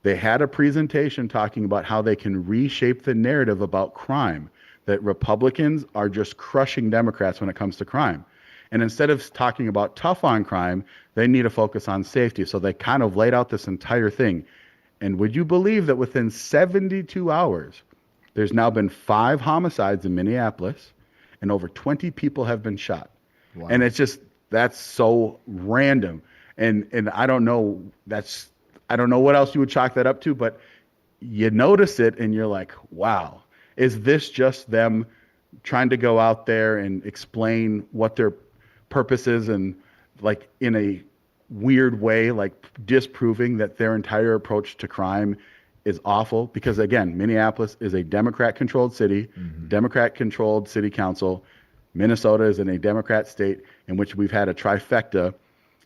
they had a presentation talking about how they can reshape the narrative about crime, that Republicans are just crushing Democrats when it comes to crime. And instead of talking about tough on crime, they need to focus on safety. So they kind of laid out this entire thing. And would you believe that within 72 hours, there's now been 5 homicides in Minneapolis and over 20 people have been shot. Wow. And it's just, that's so random. And I don't know, I don't know what else you would chalk that up to, but you notice it and you're like, wow. Is this just them trying to go out there and explain what their purpose is, and like in a weird way, like disproving that their entire approach to crime is awful? Because again, Minneapolis is a Democrat-controlled city, Democrat-controlled city council. Minnesota is in a Democrat state in which we've had a trifecta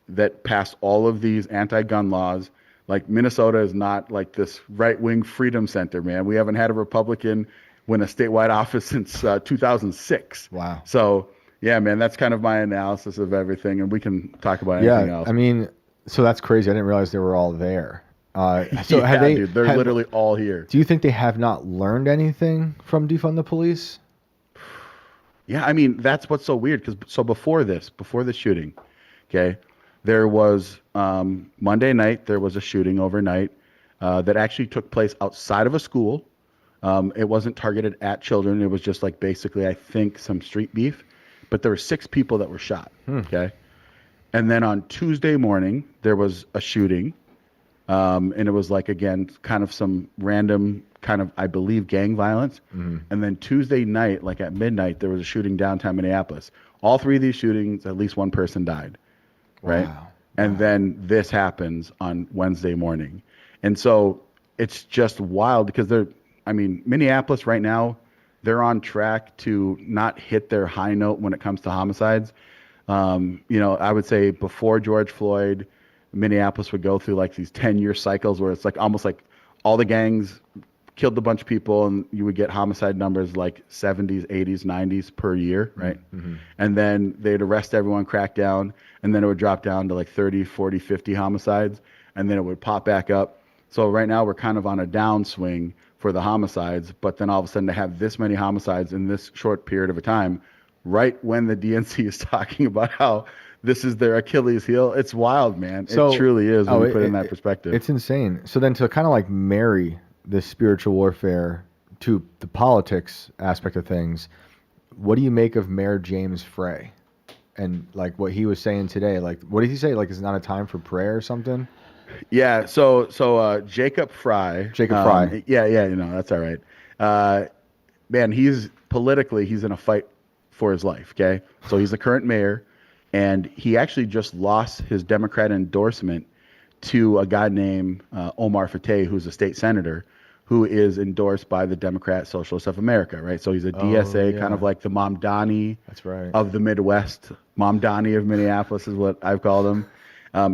that passed all of these anti-gun laws. Like, Minnesota is not like this right-wing freedom center, man. We haven't had a Republican win a statewide office since 2006. Wow. So, yeah, man, that's kind of my analysis of everything, and we can talk about anything else. I mean, so that's crazy. I didn't realize they were all there. So yeah, have they? Dude, they're literally all here. Do you think they have not learned anything from defund the police? Yeah, I mean, that's what's so weird. So before the shooting, okay, there was Monday night. There was a shooting overnight that actually took place outside of a school. It wasn't targeted at children. It was just like basically, I think, some street beef. But there were 6 people that were shot. Okay. And then on Tuesday morning, there was a shooting. And it was like, again, kind of some random kind of, I believe, gang violence. And then Tuesday night, like at midnight, there was a shooting downtown Minneapolis. All 3 of these shootings, at least one person died. Right. Wow. And then this happens on Wednesday morning. And so it's just wild because Minneapolis right now, they're on track to not hit their high note when it comes to homicides. I would say before George Floyd, Minneapolis would go through like these 10-year cycles where it's like almost like all the gangs killed a bunch of people, and you would get homicide numbers like 70s, 80s, 90s per year, right? Mm-hmm. And then they'd arrest everyone, crack down, and then it would drop down to like 30, 40, 50 homicides, and then it would pop back up. So right now we're kind of on a downswing for the homicides, but then all of a sudden to have this many homicides in this short period of a time, right when the DNC is talking about how this is their Achilles heel, it's wild, man. So, it truly is when you put it in that perspective. It's insane. So then to kind of like marry this spiritual warfare to the politics aspect of things, what do you make of Mayor James Frey? And like what he was saying today, like what did he say? Like it's not a time for prayer or something? Yeah, so Jacob Fry. Jacob Fry. Yeah, that's all right. Man, he's in a fight for his life, okay? So he's the current mayor, and he actually just lost his Democrat endorsement to a guy named Omar Fateh, who's a state senator, who is endorsed by the Democrat Socialists of America, right? So he's a DSA, kind of like the Mamdani That's right. of the Midwest. Mamdani of Minneapolis is what I've called him.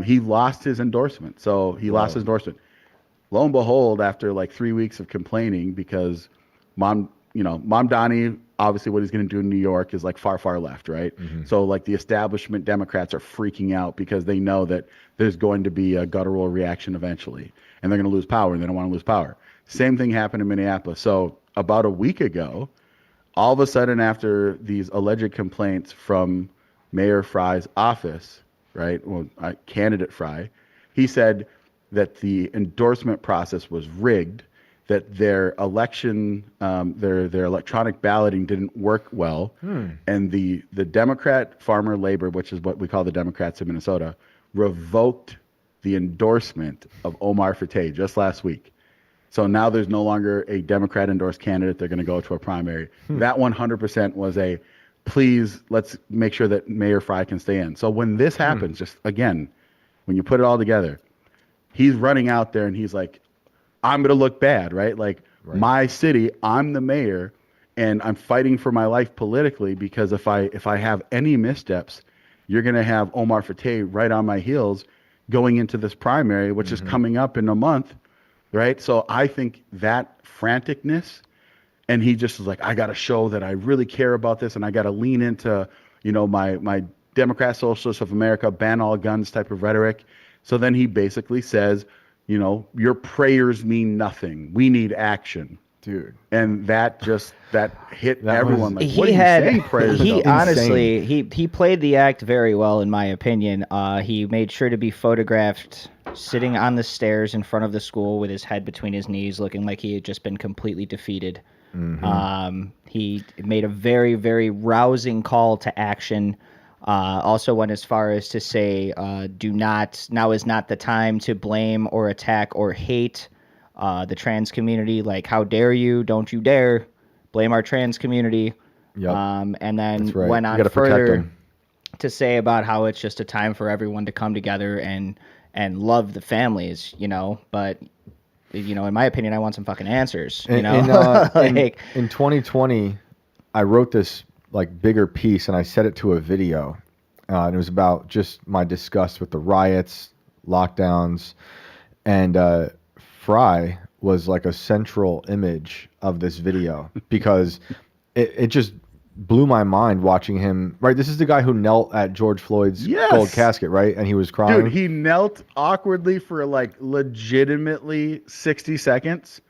He lost his endorsement. So he lost his endorsement. Lo and behold, after like 3 weeks of complaining, because Mamdani, obviously what he's going to do in New York is like far, far left, right? Mm-hmm. So like the establishment Democrats are freaking out because they know that there's going to be a guttural reaction eventually, and they're going to lose power, and they don't want to lose power. Same thing happened in Minneapolis. So about a week ago, all of a sudden after these alleged complaints from Mayor Fry's office, right, candidate Fry, he said that the endorsement process was rigged, that their election, their electronic balloting didn't work well, and the Democrat Farmer Labor, which is what we call the Democrats in Minnesota, revoked the endorsement of Omar Fateh just last week. So now there's no longer a Democrat endorsed candidate. They're going to go to a primary. That 100% was a, please, let's make sure that Mayor Fry can stay in. So when this happens, just again, when you put it all together, he's running out there and he's like, I'm going to look bad, right? Like my city, I'm the mayor, and I'm fighting for my life politically, because if I have any missteps, you're going to have Omar Fateh right on my heels going into this primary, which is coming up in a month. Right. So I think that franticness, and he just was like, I got to show that I really care about this, and I got to lean into, my Democrat Socialists of America, ban all guns type of rhetoric. So then he basically says, your prayers mean nothing. We need action. Dude. And that hit everyone. Like, he what are you had, saying, prayers? he though? honestly, he played the act very well, in my opinion. He made sure to be photographed sitting on the stairs in front of the school with his head between his knees, looking like he had just been completely defeated. He made a very, very rousing call to action. Also went as far as to say, now is not the time to blame or attack or hate the trans community. Like, how dare you? Don't you dare blame our trans community. Yep. And then That's right. went You on gotta protect further them. to say about how it's just a time for everyone to come together and love the families, but in my opinion, I want some fucking answers, In like, in 2020, I wrote this like bigger piece, and I set it to a video, and it was about just my disgust with the riots, lockdowns, and Fry was like a central image of this video, because it just blew my mind watching him. Right, this is the guy who knelt at George Floyd's gold casket, right? And he was crying. Dude, he knelt awkwardly for like legitimately 60 seconds,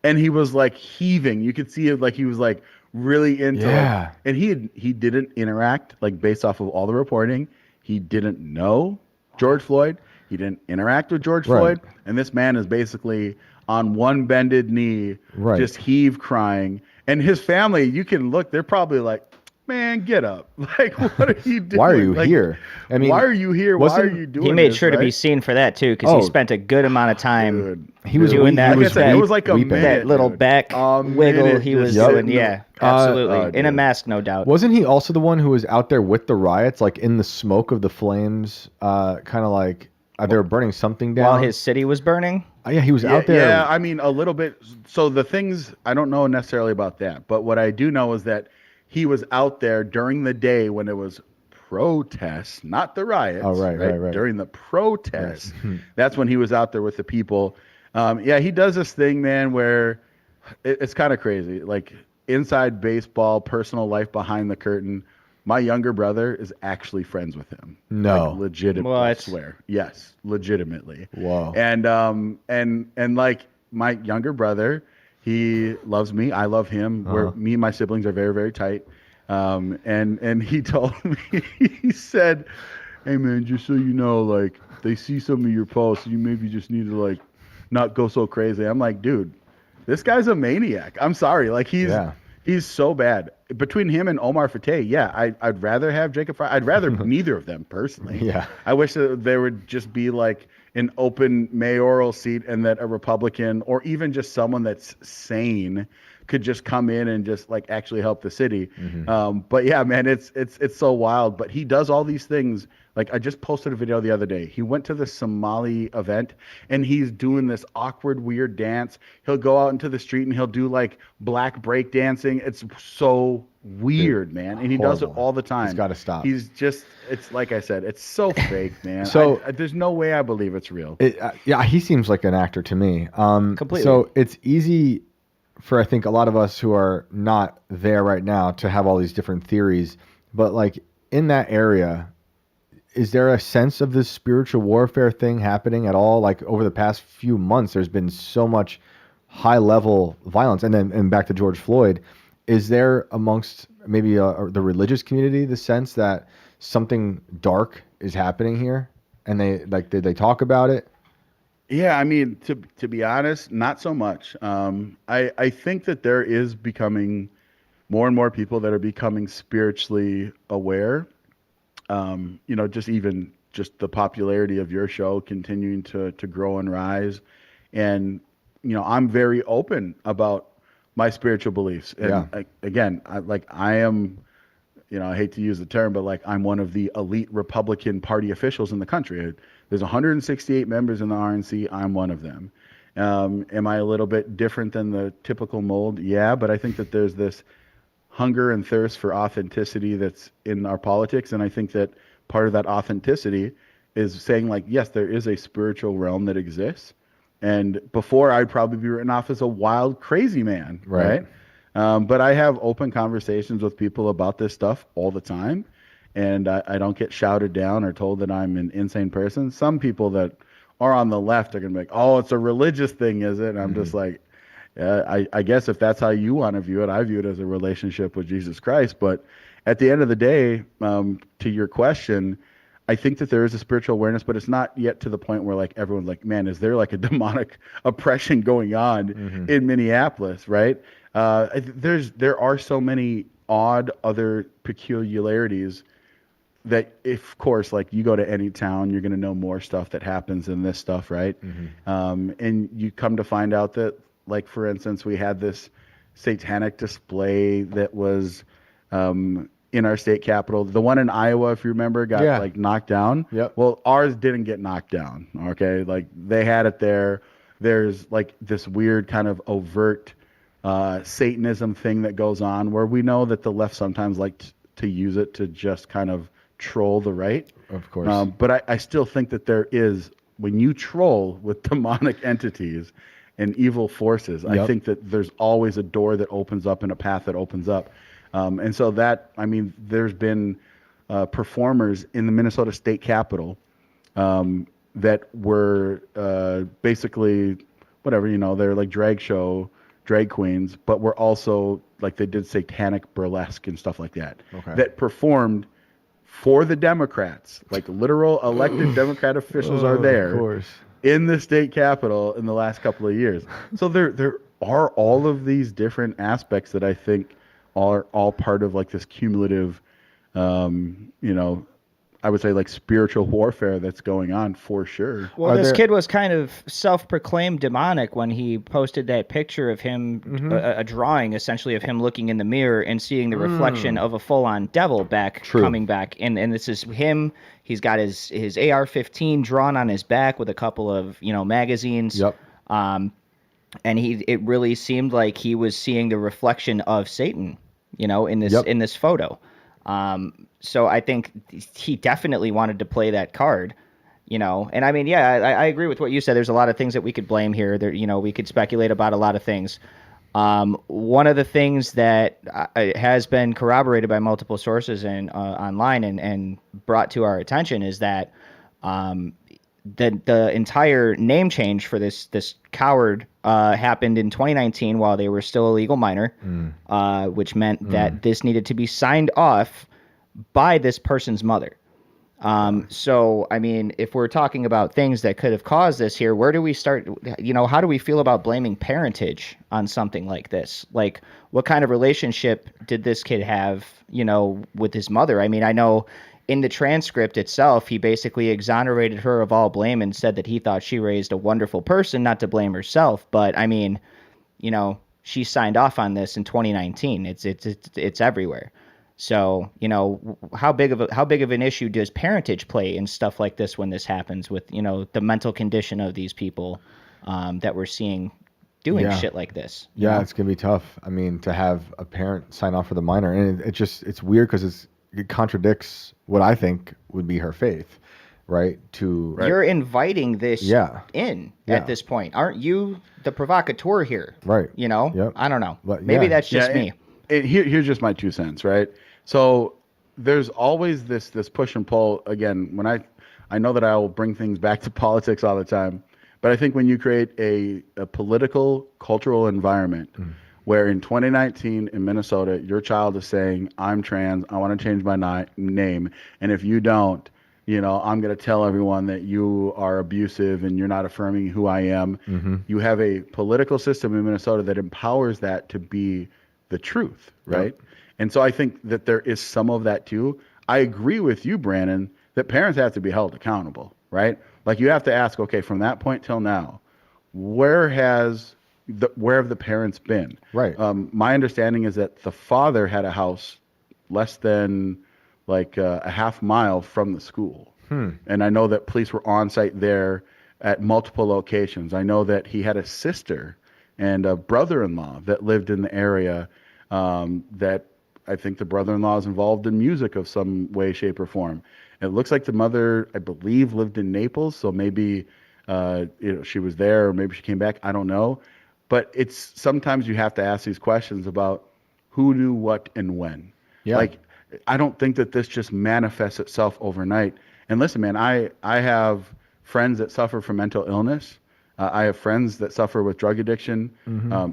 and he was like heaving. You could see it, like he was like really into it. And he didn't interact, like based off of all the reporting. He didn't know George Floyd. He didn't interact with George Floyd. And this man is basically on one bended knee, just heave crying. And his family, you can look, they're probably like, man, get up. Like, what are you doing? Why are you here? I mean, why are you here? Why are you doing this? He made sure to be seen for that, too, because he spent a good amount of time he was doing that. Like I said, it was like a minute, that little back wiggle he was doing. Yeah, absolutely. In a mask, no doubt. Wasn't he also the one who was out there with the riots, like in the smoke of the flames, kind of like they were burning something down? While his city was burning? Yeah, he was out there. Yeah, I mean, a little bit. So the things, I don't know necessarily about that, but what I do know is that he was out there during the day when it was protests, not the riots. Oh, right. During the protests, that's when he was out there with the people. Yeah, he does this thing, man, where it's kind of crazy. Like inside baseball, personal life behind the curtain. My younger brother is actually friends with him. Like No. legit, I What? swear. Yes, legitimately. Whoa. And like my younger brother, he loves me. I love him. Where me and my siblings are very, very tight. And he told me, he said, "Hey man, just so you know, like they see some of your posts, you maybe just need to like not go so crazy." I'm like, dude, this guy's a maniac. I'm sorry. Like Yeah. he's so bad. Between him and Omar Fateh, yeah, I'd rather have Jacob Fry. I'd rather neither of them personally. Yeah. I wish that there would just be like an open mayoral seat and that a Republican or even just someone that's sane could just come in and just like actually help the city. But yeah, man, it's so wild. But he does all these things. Like I just posted a video the other day. He went to the Somali event and he's doing this awkward, weird dance. He'll go out into the street and he'll do like black break dancing. It's so weird, man. And he does it horrible. all the time. He's gotta stop. He's just, it's like I said, it's so fake, man. So- there's no way I believe it's real. Yeah, he seems like an actor to me. Completely. So it's easy for I think a lot of us who are not there right now to have all these different theories, but like in that area, is there a sense of this spiritual warfare thing happening at all? Like over the past few months, there's been so much high level violence, and back to George Floyd, is there amongst maybe the religious community the sense that something dark is happening here, and did they talk about it? Yeah, I mean, to be honest, not so much. I think that there is becoming more and more people that are becoming spiritually aware. Just the popularity of your show continuing to grow and rise, and I'm very open about my spiritual beliefs. And again, I am. I hate to use the term, but like I'm one of the elite Republican Party officials in the country. There's 168 members in the RNC. I'm one of them. Am I a little bit different than the typical mold? Yeah, but I think that there's this hunger and thirst for authenticity that's in our politics, and I think that part of that authenticity is saying like, yes, there is a spiritual realm that exists. And before, I'd probably be written off as a wild, crazy man, right? But I have open conversations with people about this stuff all the time, and I don't get shouted down or told that I'm an insane person. Some people that are on the left are going to be like, "Oh, it's a religious thing, is it?" And I'm just like, yeah, I guess if that's how you want to view it, I view it as a relationship with Jesus Christ. But at the end of the day, to your question, I think that there is a spiritual awareness, but it's not yet to the point where like everyone's like, man, is there like a demonic oppression going on in Minneapolis, right? There are so many odd other peculiarities that, of course, like you go to any town, you're going to know more stuff that happens than this stuff, right? And you come to find out that, like, for instance, we had this satanic display that was in our state capitol. The one in Iowa, if you remember, got like knocked down. Yep. Well, ours didn't get knocked down. Okay, like they had it there. There's like this weird kind of overt Satanism thing that goes on where we know that the left sometimes like to use it to just kind of troll the right. Of course. But I still think that there is, when you troll with demonic entities and evil forces, I think that there's always a door that opens up and a path that opens up. And so that, I mean, there's been performers in the Minnesota State Capitol that were basically, whatever, they're like drag queens, but were also, like, they did satanic burlesque and stuff like that, that performed for the Democrats. Like, literal elected Democrat officials are there. Of course. In the state capitol in the last couple of years. So there are all of these different aspects that I think are all part of like this cumulative, I would say like spiritual warfare that's going on for sure. Well, this kid was kind of self-proclaimed demonic when he posted that picture of him, a drawing essentially of him looking in the mirror and seeing the reflection of a full-on devil coming back. And this is him. He's got his AR-15 drawn on his back with a couple of, magazines. Yep. And it really seemed like he was seeing the reflection of Satan, in this photo. So I think he definitely wanted to play that card, and I mean, yeah, I agree with what you said. There's a lot of things that we could blame here. There, we could speculate about a lot of things. One of the things that has been corroborated by multiple sources and online and brought to our attention is that um, the entire name change for this coward happened in 2019 while they were still a legal minor, which meant that this needed to be signed off by this person's mother. So, I mean, if we're talking about things that could have caused this here, where do we start? How do we feel about blaming parentage on something like this? Like, what kind of relationship did this kid have, with his mother? I mean, I know in the transcript itself, he basically exonerated her of all blame and said that he thought she raised a wonderful person, not to blame herself. But I mean, she signed off on this in 2019. It's everywhere. So, how big of an issue does parentage play in stuff like this when this happens with, the mental condition of these people that we're seeing doing shit like this? Yeah, it's gonna be tough. I mean, to have a parent sign off for the minor, and it's weird because it contradicts what I think would be her faith, right? You're inviting this in at this point, aren't you? The provocateur here, right? Yep. I don't know. But, maybe that's just me. Here's just my 2 cents, right? So there's always this push and pull. Again, when I know that I will bring things back to politics all the time, but I think when you create a political, cultural environment where in 2019 in Minnesota, your child is saying, I'm trans, I want to change my name, and if you don't, I'm going to tell everyone that you are abusive and you're not affirming who I am. You have a political system in Minnesota that empowers that to be the truth, right? Yep. And so I think that there is some of that too. I agree with you, Brandon, that parents have to be held accountable, right? Like you have to ask, okay, from that point till now, where have the parents been? Right. My understanding is that the father had a house less than like a half mile from the school. And I know that police were on site there at multiple locations. I know that he had a sister and a brother-in-law that lived in the area, that I think the brother-in-law is involved in music of some way, shape, or form. It looks like the mother, I believe, lived in Naples, so maybe she was there, or maybe she came back. I don't know. But it's sometimes you have to ask these questions about who knew what and when. Yeah. Like, I don't think that this just manifests itself overnight. And listen, man, I have friends that suffer from mental illness. I have friends that suffer with drug addiction.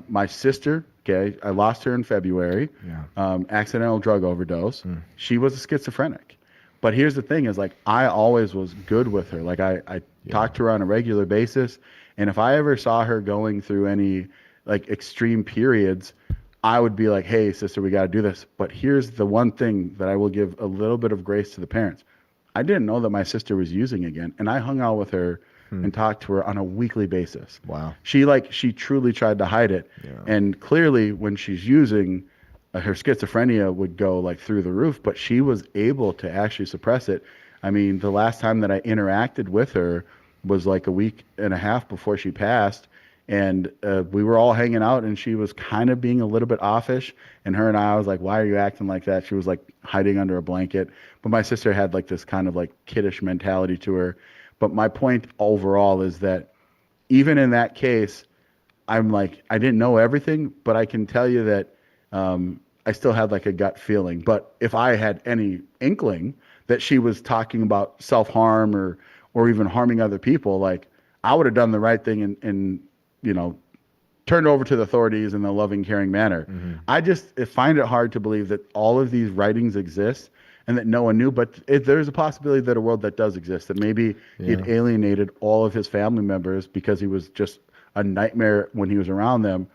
My sister, I lost her in February, accidental drug overdose. She was a schizophrenic. But here's the thing is, like, I always was good with her. Like, I talked to her on a regular basis. And if I ever saw her going through any, like, extreme periods, I would be like, hey, sister, we got to do this. But here's the one thing that I will give a little bit of grace to the parents. I didn't know that my sister was using again. And I hung out with her and talked to her on a weekly basis. Wow. She truly tried to hide it. Yeah. And clearly when she's using, her schizophrenia would go like through the roof, but she was able to actually suppress it. I mean, the last time that I interacted with her was like a week and a half before she passed. And we were all hanging out, and she was kind of being a little bit offish. And her and I was like, why are you acting like that? She was like hiding under a blanket. But my sister had like this kind of like kiddish mentality to her. But my point overall is that even in that case, I'm like, I didn't know everything, but I can tell you that I still had like a gut feeling. But if I had any inkling that she was talking about self-harm or even harming other people, like, I would have done the right thing and turned over to the authorities in a loving, caring manner. I just find it hard to believe that all of these writings exist and that no one knew. But there's a possibility that a world that does exist, that maybe he had alienated all of his family members because he was just a nightmare when he was around them.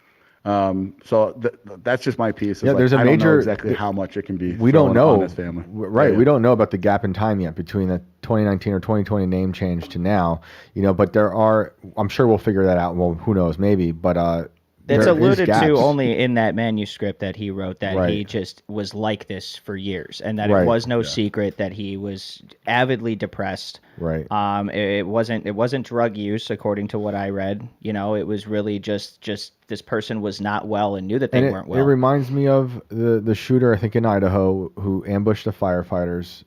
So that's just my piece. Yeah, there's I don't know exactly how much it can be. We don't know on his family. Right. Yeah. We don't know about the gap in time yet between the 2019 or 2020 name change to now, but there are, I'm sure we'll figure that out. Well, who knows, maybe, but, it's alluded to only in that manuscript that he wrote that he just was like this for years, and that it was no secret that he was avidly depressed. Right. It wasn't drug use, according to what I read. It was really just this person was not well and knew that they weren't well. It reminds me of the shooter, I think in Idaho, who ambushed the firefighters.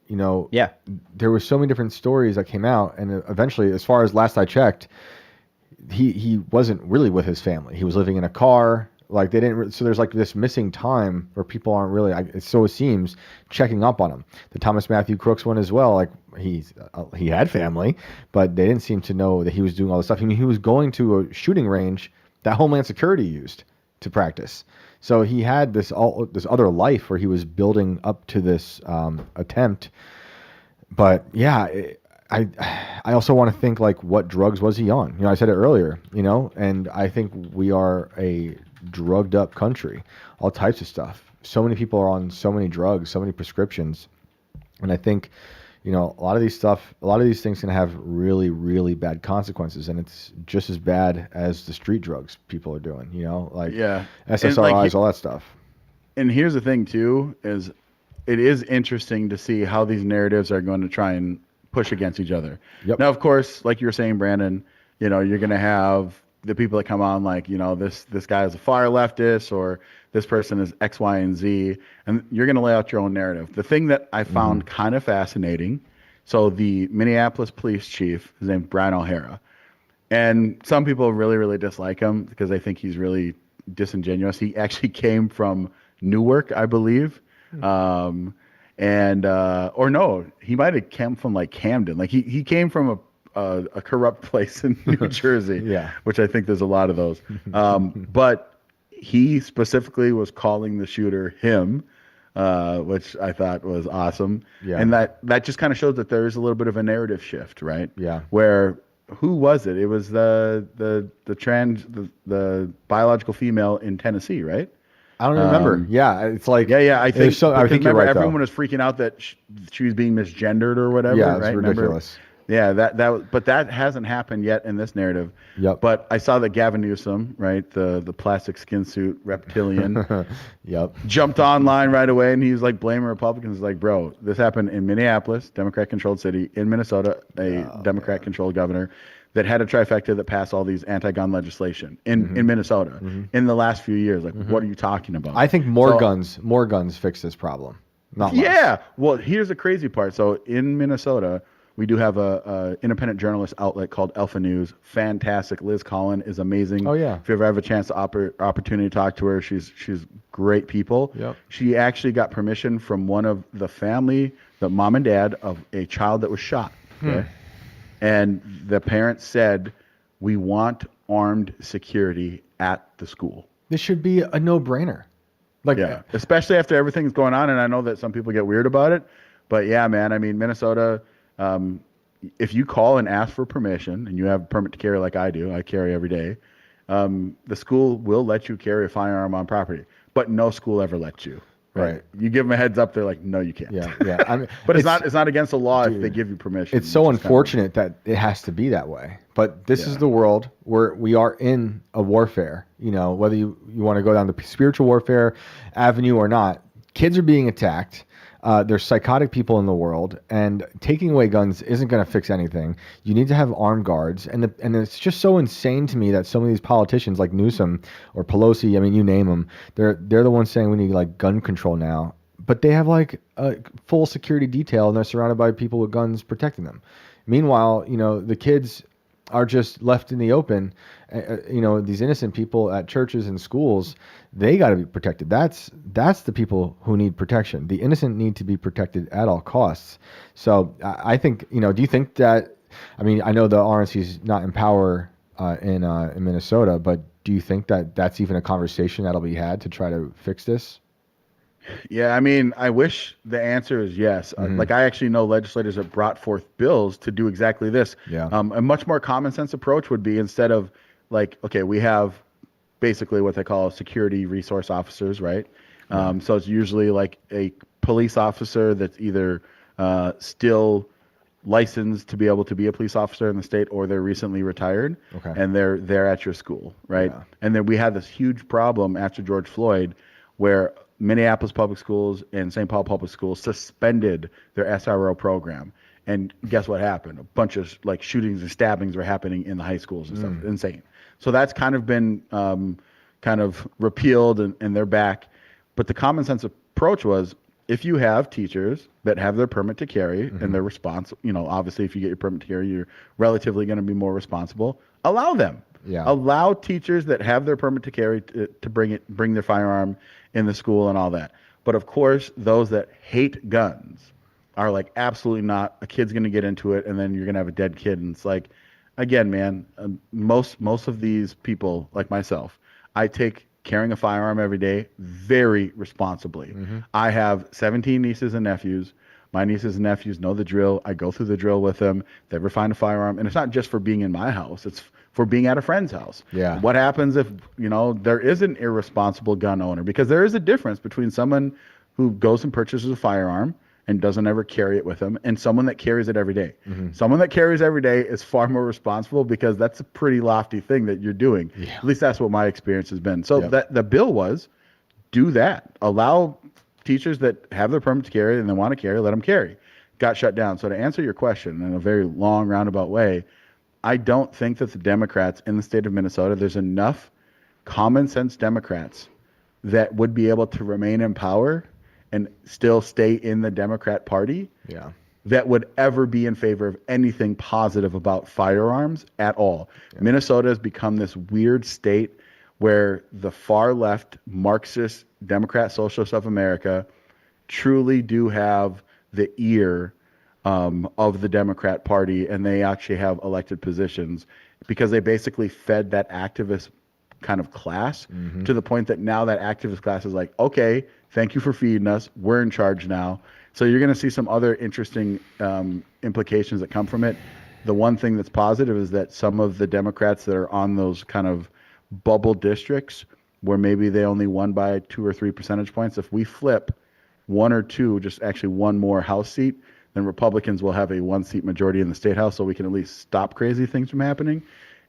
There were so many different stories that came out, and eventually, as far as last I checked, he wasn't really with his family. He was living in a car. Like they didn't. So there's like this missing time where people aren't really. So it seems checking up on him. The Thomas Matthew Crooks one as well. Like he had family, but they didn't seem to know that he was doing all this stuff. I mean, he was going to a shooting range that Homeland Security used to practice. So he had this other life where he was building up to this attempt. But yeah, I also want to think like what drugs was he on? I said it earlier, and I think we are a drugged up country, all types of stuff. So many people are on so many drugs, so many prescriptions. And I think, a lot of these things can have really, really bad consequences. And it's just as bad as the street drugs people are doing, like SSRIs, all that stuff. And here's the thing too, is it is interesting to see how these narratives are going to try and push against each other. Yep. Now, of course, like you were saying, Brandon, you're going to have the people that come on like, this guy is a far leftist or this person is X, Y, and Z, and you're going to lay out your own narrative. The thing that I found kind of fascinating, so the Minneapolis police chief, his name's Brian O'Hara, and some people really, really dislike him because they think he's really disingenuous. He actually came from Newark, I believe. Or no, he might have come from like Camden. Like he came from a corrupt place in New Jersey, Yeah. which I think there's a lot of those. But he specifically was calling the shooter him, which I thought was awesome. Yeah. And that just kind of shows that there is a little bit of a narrative shift, right? Yeah. Where who was it? It was the biological female in Tennessee, right? I don't remember. Yeah, it's like I think I think you're right. Everyone was freaking out that she was being misgendered or whatever. Yeah, it's right? ridiculous. Remember? Yeah, but that hasn't happened yet in this narrative. Yep. But I saw that Gavin Newsom, right, the plastic skin suit reptilian, Yep. jumped online right away, and he was like blaming Republicans. Like, bro, this happened in Minneapolis, Democrat-controlled city, in Minnesota, a Democrat-controlled governor that had a trifecta that passed all these anti-gun legislation in Minnesota in the last few years. Like, what are you talking about? I think more guns fix this problem. Not less. Yeah. Well, here's the crazy part. So in Minnesota, we do have a independent journalist outlet called Alpha News. Fantastic. Liz Collin is amazing. Oh, yeah. If you ever have a chance to opportunity to talk to her, she's great people. Yep. She actually got permission from one of the family, the mom and dad of a child that was shot. Okay. And the parents said, we want armed security at the school. This should be a no-brainer. Like, yeah, especially after everything's going on. And I know that some people get weird about it. But yeah, man, I mean, Minnesota, if you call and ask for permission and you have a permit to carry like I do, I carry every day, the school will let you carry a firearm on property. But no school ever lets you. Right. You give them a heads up, they're like, no, you can't. Yeah, yeah. I mean, but it's not against the law if they give you permission. It's so unfortunate that it has to be that way. But this is the world where we are in a warfare. Whether you want to go down the spiritual warfare avenue or not, kids are being attacked. There's psychotic people in the world, and taking away guns isn't going to fix anything. You need to have armed guards, and it's just so insane to me that some of these politicians like Newsom or Pelosi, I mean, you name them, they're the ones saying we need like gun control now, but they have like a full security detail and they're surrounded by people with guns protecting them. Meanwhile, the kids are just left in the open. These innocent people at churches and schools, they got to be protected. That's the people who need protection. The innocent need to be protected at all costs. So I think, do you think that, I mean, I know the RNC is not in power in Minnesota, but do you think that that's even a conversation that'll be had to try to fix this? Yeah, I mean, I wish the answer is yes. Like, I actually know legislators that brought forth bills to do exactly this. Yeah. A much more common sense approach would be, instead of like, okay, we have basically what they call security resource officers, right? So it's usually like a police officer that's either still licensed to be able to be a police officer in the state, or they're recently retired. Okay. And they're at your school, right? Yeah. And then we had this huge problem after George Floyd, where Minneapolis public schools and St. Paul public schools suspended their SRO program. And guess what happened? A bunch of like shootings and stabbings were happening in the high schools and stuff. Insane. So that's kind of been kind of repealed, and they're back. But the common sense approach was, if you have teachers that have their permit to carry and they're responsible, obviously if you get your permit to carry, you're relatively going to be more responsible. Allow them. Yeah. Allow teachers that have their permit to carry to bring their firearm in the school and all that. But of course, those that hate guns are like, absolutely not. A kid's going to get into it, and then you're going to have a dead kid. And it's like, again, man, most of these people, like myself, I take carrying a firearm every day very responsibly. I have 17 nieces and nephews. My nieces and nephews know the drill. I go through the drill with them. If they ever find a firearm, and it's not just for being in my house, it's for being at a friend's house. Yeah. What happens if, there is an irresponsible gun owner? Because there is a difference between someone who goes and purchases a firearm and doesn't ever carry it with them, and someone that carries it every day. Someone that carries every day is far more responsible, because that's a pretty lofty thing that you're doing. Yeah. At least that's what my experience has been. So Yep. that the bill was, do that. Allow teachers that have their permit to carry and they want to carry, let them carry. Got shut down. So to answer your question in a very long roundabout way, I don't think that the Democrats in the state of Minnesota, there's enough common sense Democrats that would be able to remain in power and still stay in the Democrat Party Yeah. that would ever be in favor of anything positive about firearms at all. Yeah. Minnesota has become this weird state where the far left Marxist Democrat Socialists of America truly do have the ear of the Democrat Party, and they actually have elected positions because they basically fed that activist kind of class to the point that now that activist class is like, okay, thank you for feeding us. We're in charge now. So you're going to see some other interesting implications that come from it. The one thing that's positive is that some of the Democrats that are on those kind of bubble districts where maybe they only won by 2 or 3 percentage points, if we flip 1 or 2, just actually one more House seat, then Republicans will have a 1-seat majority in the state House, so we can at least stop crazy things from happening.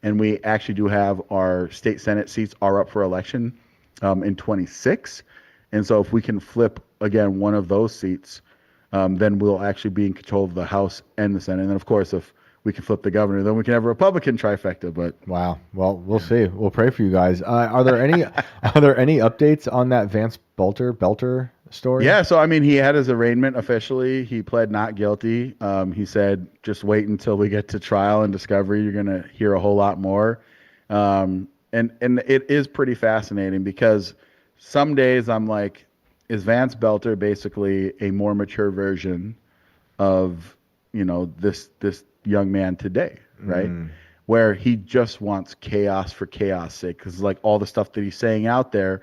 And we actually do have our state Senate seats are up for election in 26. And so if we can flip, again, one of those seats, then we'll actually be in control of the House and the Senate. And then, of course, if we can flip the governor, then we can have a Republican trifecta. But wow. Well, we'll see. We'll pray for you guys. Are there any updates on that Vance Belter story? Yeah, so I mean, he had his arraignment officially. He pled not guilty. He said, just wait until we get to trial and discovery. You're going to hear a whole lot more. And it is pretty fascinating, because some days I'm like, is Vance Belter basically a more mature version of, this young man today, right? Where he just wants chaos for chaos sake, because like all the stuff that he's saying out there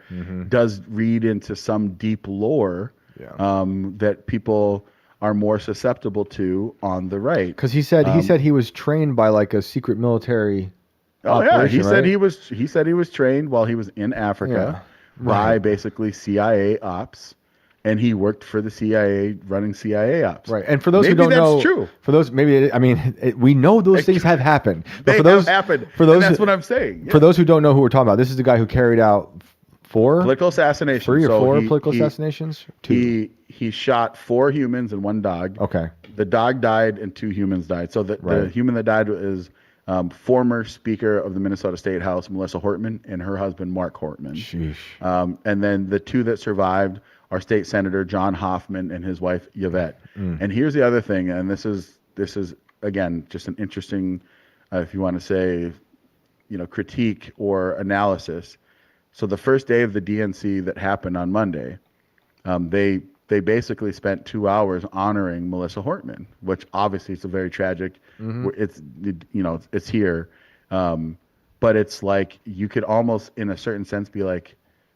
does read into some deep lore that people are more susceptible to on the right. Because he said he was trained by like a secret military. Oh yeah, he said right? he said he was trained while he was in Africa by basically CIA ops. And he worked for the CIA, running CIA ops. Right. And for those who don't know, true. For those, we know those things have happened. But They for those, have happened. For those, and that's what I'm saying. Yeah. For those who don't know who we're talking about, this is the guy who carried out 4 political assassinations. 3 or 4 political assassinations. 2. He shot 4 humans and 1 dog. Okay. The dog died and 2 humans died. So the human that died is former Speaker of the Minnesota State House, Melissa Hortman, and her husband, Mark Hortman. Sheesh. And then the 2 that survived are State Senator John Hoffman and his wife, Yvette. And here's the other thing, and this is again, just an interesting, if you want to say, critique or analysis. So the first day of the DNC that happened on Monday, they basically spent 2 hours honoring Melissa Hortman, which obviously is a very tragic. It's here, but it's like you could almost, in a certain sense, be like,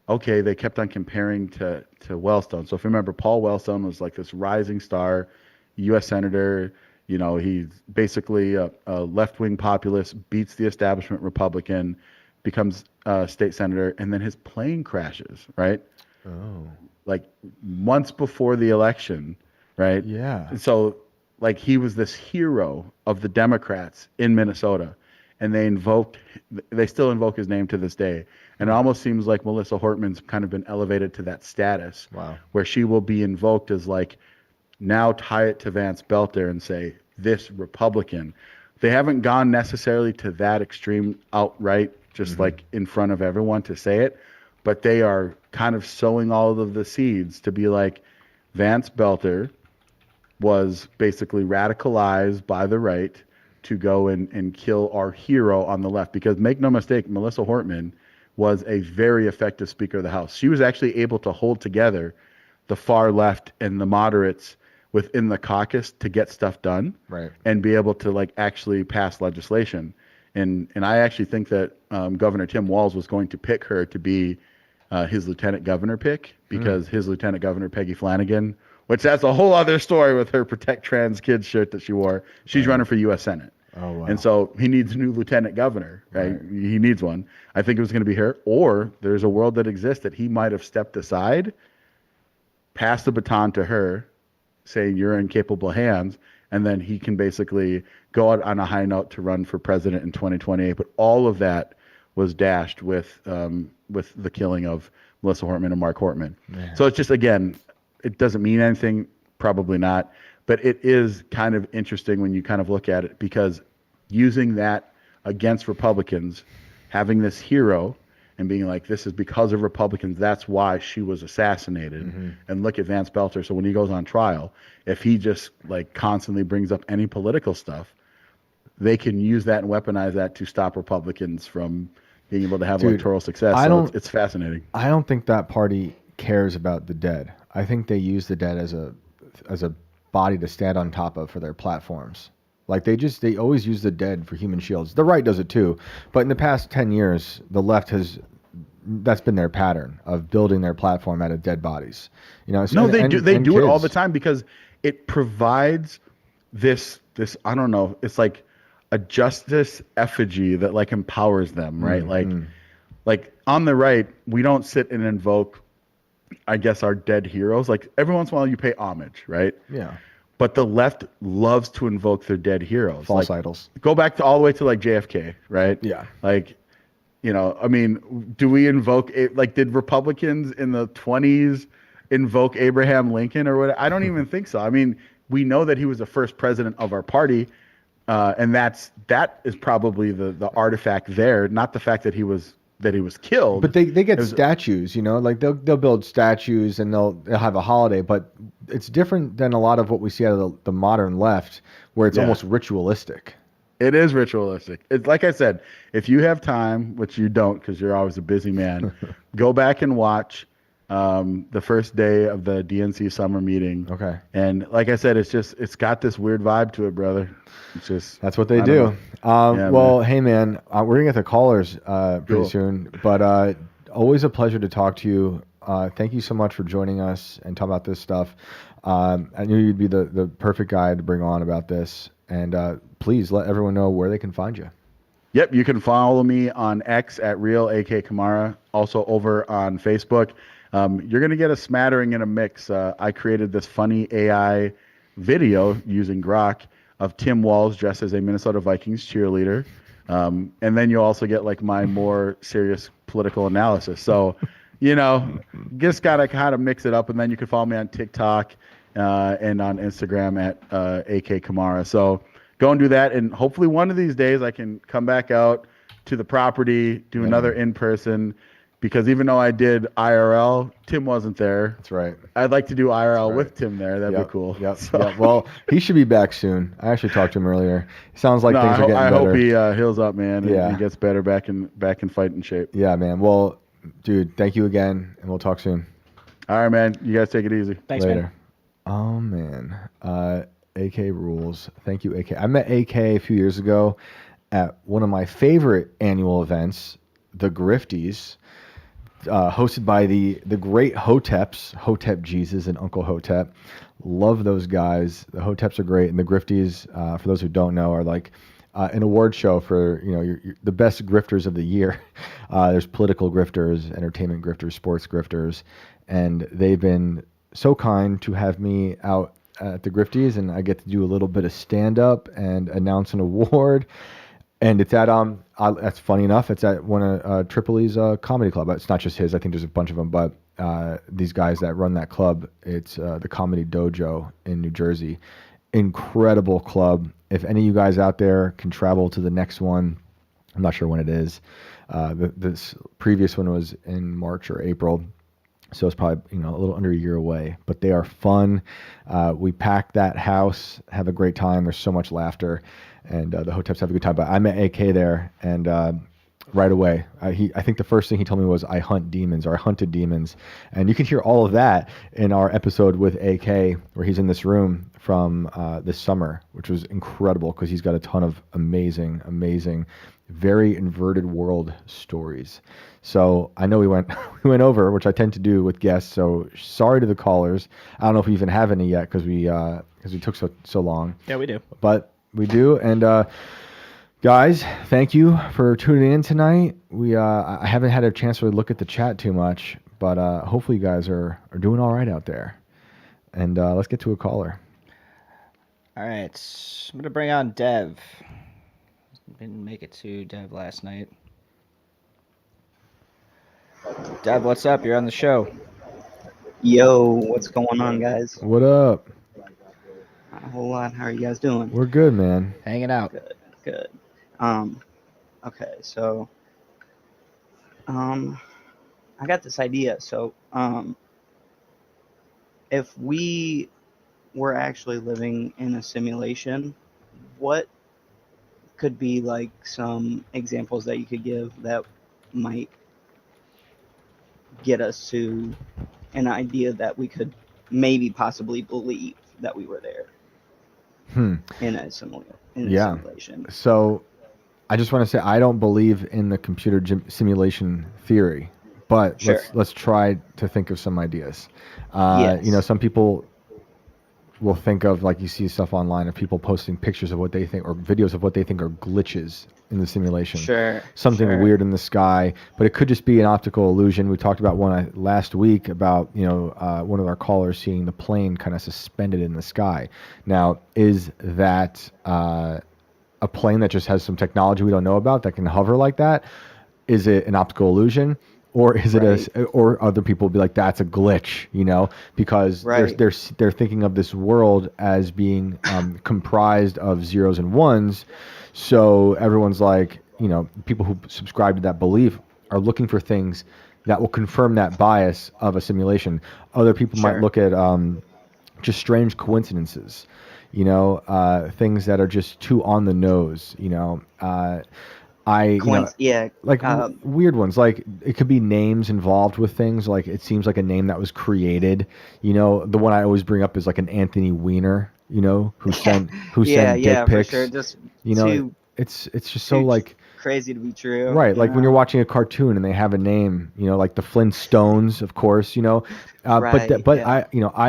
okay, they kept on comparing to Wellstone. So if you remember, Paul Wellstone was like this rising star, U.S. senator. He's basically a left-wing populist, beats the establishment Republican, becomes state senator, and then his plane crashes, right? Oh. Like months before the election, right? Yeah. And so like he was this hero of the Democrats in Minnesota, and they still invoke his name to this day. And it almost seems like Melissa Hortman's kind of been elevated to that status. Wow. Where she will be invoked as like, now tie it to Vance Belter and say, this Republican. They haven't gone necessarily to that extreme outright, just like in front of everyone to say it, but they are kind of sowing all of the seeds to be like, Vance Belter was basically radicalized by the right to go and kill our hero on the left. Because make no mistake, Melissa Hortman was a very effective Speaker of the House. She was actually able to hold together the far left and the moderates within the caucus to get stuff done, Right. and be able to like actually pass legislation. And I actually think that Governor Tim Walz was going to pick her to be his lieutenant governor pick, because his lieutenant governor, Peggy Flanagan, which that's a whole other story with her Protect Trans Kids shirt that she wore. She's running for U.S. Senate. Oh, wow. And so he needs a new lieutenant governor, right? He needs one. I think it was going to be her, or there's a world that exists that he might have stepped aside, passed the baton to her, saying you're in capable hands, and then he can basically go out on a high note to run for president in 2028. But all of that was dashed with the killing of Melissa Hortman and Mark Hortman. Man. So it's just, again, it doesn't mean anything, probably not, but it is kind of interesting when you kind of look at it, because using that against Republicans, having this hero and being like, this is because of Republicans, that's why she was assassinated. And look at Vance Belter. So when he goes on trial, if he just like constantly brings up any political stuff, they can use that and weaponize that to stop Republicans from being able to have electoral success. It's fascinating. I don't think that party cares about the dead. I think they use the dead as a body to stand on top of for their platforms. Like they always use the dead for human shields. The right does it too, but in the past 10 years, the left that's been their pattern of building their platform out of dead bodies. You know, No, they do it all the time, because it provides this I don't know, it's like a justice effigy that like empowers them, right? Like on the right, we don't sit and invoke, I guess, our dead heroes. Like every once in a while you pay homage, right? Yeah. But the left loves to invoke their dead heroes. False like, idols. Go back to all the way to like JFK, right? Yeah. Like, you know, I mean, do we invoke like did Republicans in the 20s invoke Abraham Lincoln or what? I don't even think so. I mean, we know that he was the first president of our party, and that is probably the artifact there, not the fact that he was killed. But they get statues, you know, like they'll build statues and they'll have a holiday, but it's different than a lot of what we see out of the modern left, where it's almost ritualistic. It is ritualistic. It's like I said, if you have time, which you don't because you're always a busy man, go back and watch the first day of the DNC summer meeting. Okay. And like I said, it's got this weird vibe to it, brother. It's just that's what they do. Well, man. hey man, we're gonna get the callers pretty Cool. soon, but always a pleasure to talk to you. Thank you so much for joining us and talk about this stuff. I knew you'd be the perfect guy to bring on about this, and please let everyone know where they can find you. Yep, you can follow me on X at real AK Kamara, also over on Facebook. You're going to get a smattering and a mix. I created this funny AI video using Grok of Tim Walz dressed as a Minnesota Vikings cheerleader. And then you also get like my more serious political analysis. So, you know, just got to kind of mix it up. And then you can follow me on TikTok and on Instagram at AK Kamara. So go and do that. And hopefully one of these days I can come back out to the property, do another in-person. Because even though I did IRL, Tim wasn't there. That's right. I'd like to do IRL with Tim there. That'd be cool. Yep. So. Yep. Well, he should be back soon. I actually talked to him earlier. Sounds like things are getting better. I hope he heals up, man, and Yeah. he gets better back in fighting shape. Yeah, man. Well, dude, thank you again, and we'll talk soon. All right, man. You guys take it easy. Thanks, Later. man. Oh, man. AK rules. Thank you, AK. I met AK a few years ago at one of my favorite annual events, the Grifties, hosted by the great Hoteps, Hotep Jesus and Uncle Hotep. Love those guys. The Hoteps are great, and the Grifties, for those who don't know, are like an award show for the best grifters of the year. There's political grifters, entertainment grifters, sports grifters, and they've been so kind to have me out at the Grifties, and I get to do a little bit of stand-up and announce an award. And it's at that's funny enough. It's at one of Tripoli's comedy club. It's not just his. I think there's a bunch of them, but these guys that run that club, it's the Comedy Dojo in New Jersey. Incredible club. If any of you guys out there can travel to the next one, I'm not sure when it is. This previous one was in March or April. So it's probably a little under a year away, but they are fun. We pack that house, have a great time. There's so much laughter, and the Hoteps have a good time. But I met AK there, and right away, I think the first thing he told me was, "I hunt demons," or "I hunted demons," and you can hear all of that in our episode with AK, where he's in this room from this summer, which was incredible because he's got a ton of amazing, very inverted world stories. So I know we went we went over, which I tend to do with guests. So sorry to the callers. I don't know if we even have any yet because we took so long. Yeah, we do. But we do. And guys, thank you for tuning in tonight. I haven't had a chance to really look at the chat too much, but hopefully you guys are doing all right out there. And let's get to a caller. All right, I'm gonna bring on Dev. Didn't make it to Dev last night. Dev, what's up? You're on the show. Yo, what's going on, guys? What up? Not a whole lot. How are you guys doing? We're good, man. Hanging out. Good. Okay, so, I got this idea. So, if we were actually living in a simulation, what could be like some examples that you could give that might get us to an idea that we could maybe possibly believe that we were there in a simulation? So I just want to say I don't believe in the computer simulation theory, but Sure. let's try to think of some ideas. Yes. Some people will think of, like, you see stuff online of people posting pictures of what they think or videos of what they think are glitches in the simulation. Sure. Something weird in the sky, but it could just be an optical illusion. We talked about one last week about one of our callers seeing the plane kind of suspended in the sky. Now, is that a plane that just has some technology we don't know about that can hover like that? Is it an optical illusion? Or is it or other people will be like, that's a glitch, because they're thinking of this world as being comprised of zeros and ones. So everyone's like, people who subscribe to that belief are looking for things that will confirm that bias of a simulation. Other people might look at just strange coincidences, things that are just too on the nose, weird ones, like it could be names involved with things. Like it seems like a name that was created. The one I always bring up is like an Anthony Weiner, who sent dick pics. For sure. Just it's just so like crazy to be true. Right, like when you're watching a cartoon and they have a name, like the Flintstones, of course, I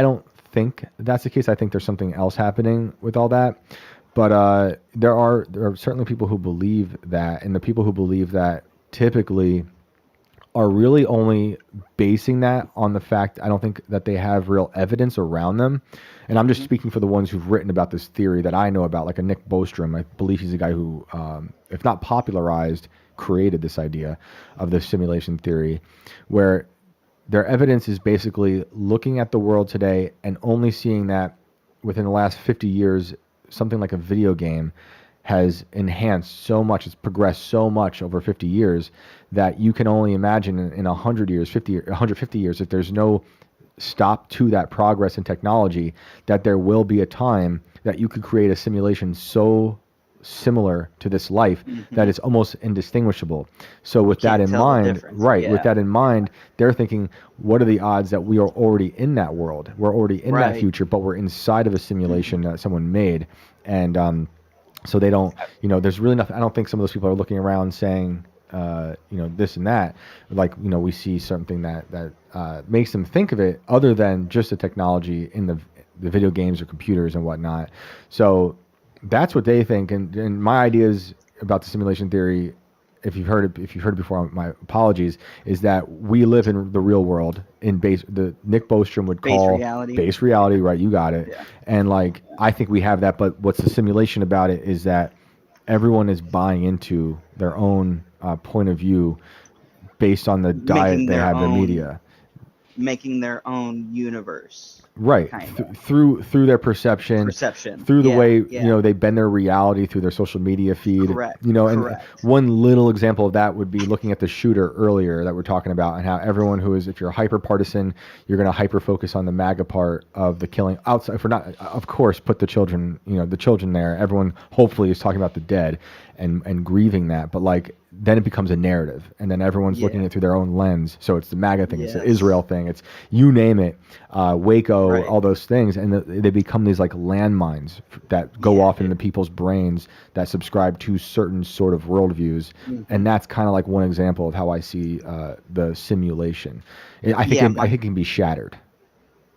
don't think that's the case. I think there's something else happening with all that. But there are certainly people who believe that, and the people who believe that typically are really only basing that on the fact, I don't think that they have real evidence around them. And I'm just speaking for the ones who've written about this theory that I know about, like a Nick Bostrom. I believe he's a guy who, if not popularized, created this idea of the simulation theory, where their evidence is basically looking at the world today and only seeing that within the last 50 years, something like a video game has enhanced so much, it's progressed so much over 50 years that you can only imagine in 100 years, 150 years, if there's no stop to that progress in technology, that there will be a time that you could create a simulation so similar to this life that it's almost indistinguishable. So with that in mind, with that in mind, they're thinking, what are the odds that we are already in that world? We're already in that future, but we're inside of a simulation that someone made. And so they don't, there's really nothing. I don't think some of those people are looking around saying, this and that. Like, we see something that makes them think of it other than just the technology in the video games or computers and whatnot. So that's what they think, and my ideas about the simulation theory, if you've heard it before, my apologies, is that we live in the real world in the Nick Bostrom would call base reality, right? You got it. Yeah. And like, I think we have that, but what's the simulation about it is that everyone is buying into their own point of view based on the diet they have, the media. making their own universe. Right. Kind of Through their perception, perception. through the Yeah, way yeah. they bend their reality through their social media feed. Correct. And Correct. one little example of that would be looking at the shooter earlier that we're talking about, and how everyone who is, if you're a hyper partisan, you're going to hyper focus on the MAGA part of the killing. Outside, for not, of course, put the children, the children there. Everyone hopefully is talking about the dead and grieving that, but like then it becomes a narrative, and then everyone's looking at it through their own lens. So it's the MAGA thing, it's the Yes. Israel thing, it's you name it, Waco, Right. all those things, and they become these like landmines that go Yeah, off dude. into people's brains that subscribe to certain sort of worldviews, Mhm. and that's kind of like one example of how I see the simulation. I think Yeah, I think it can be shattered.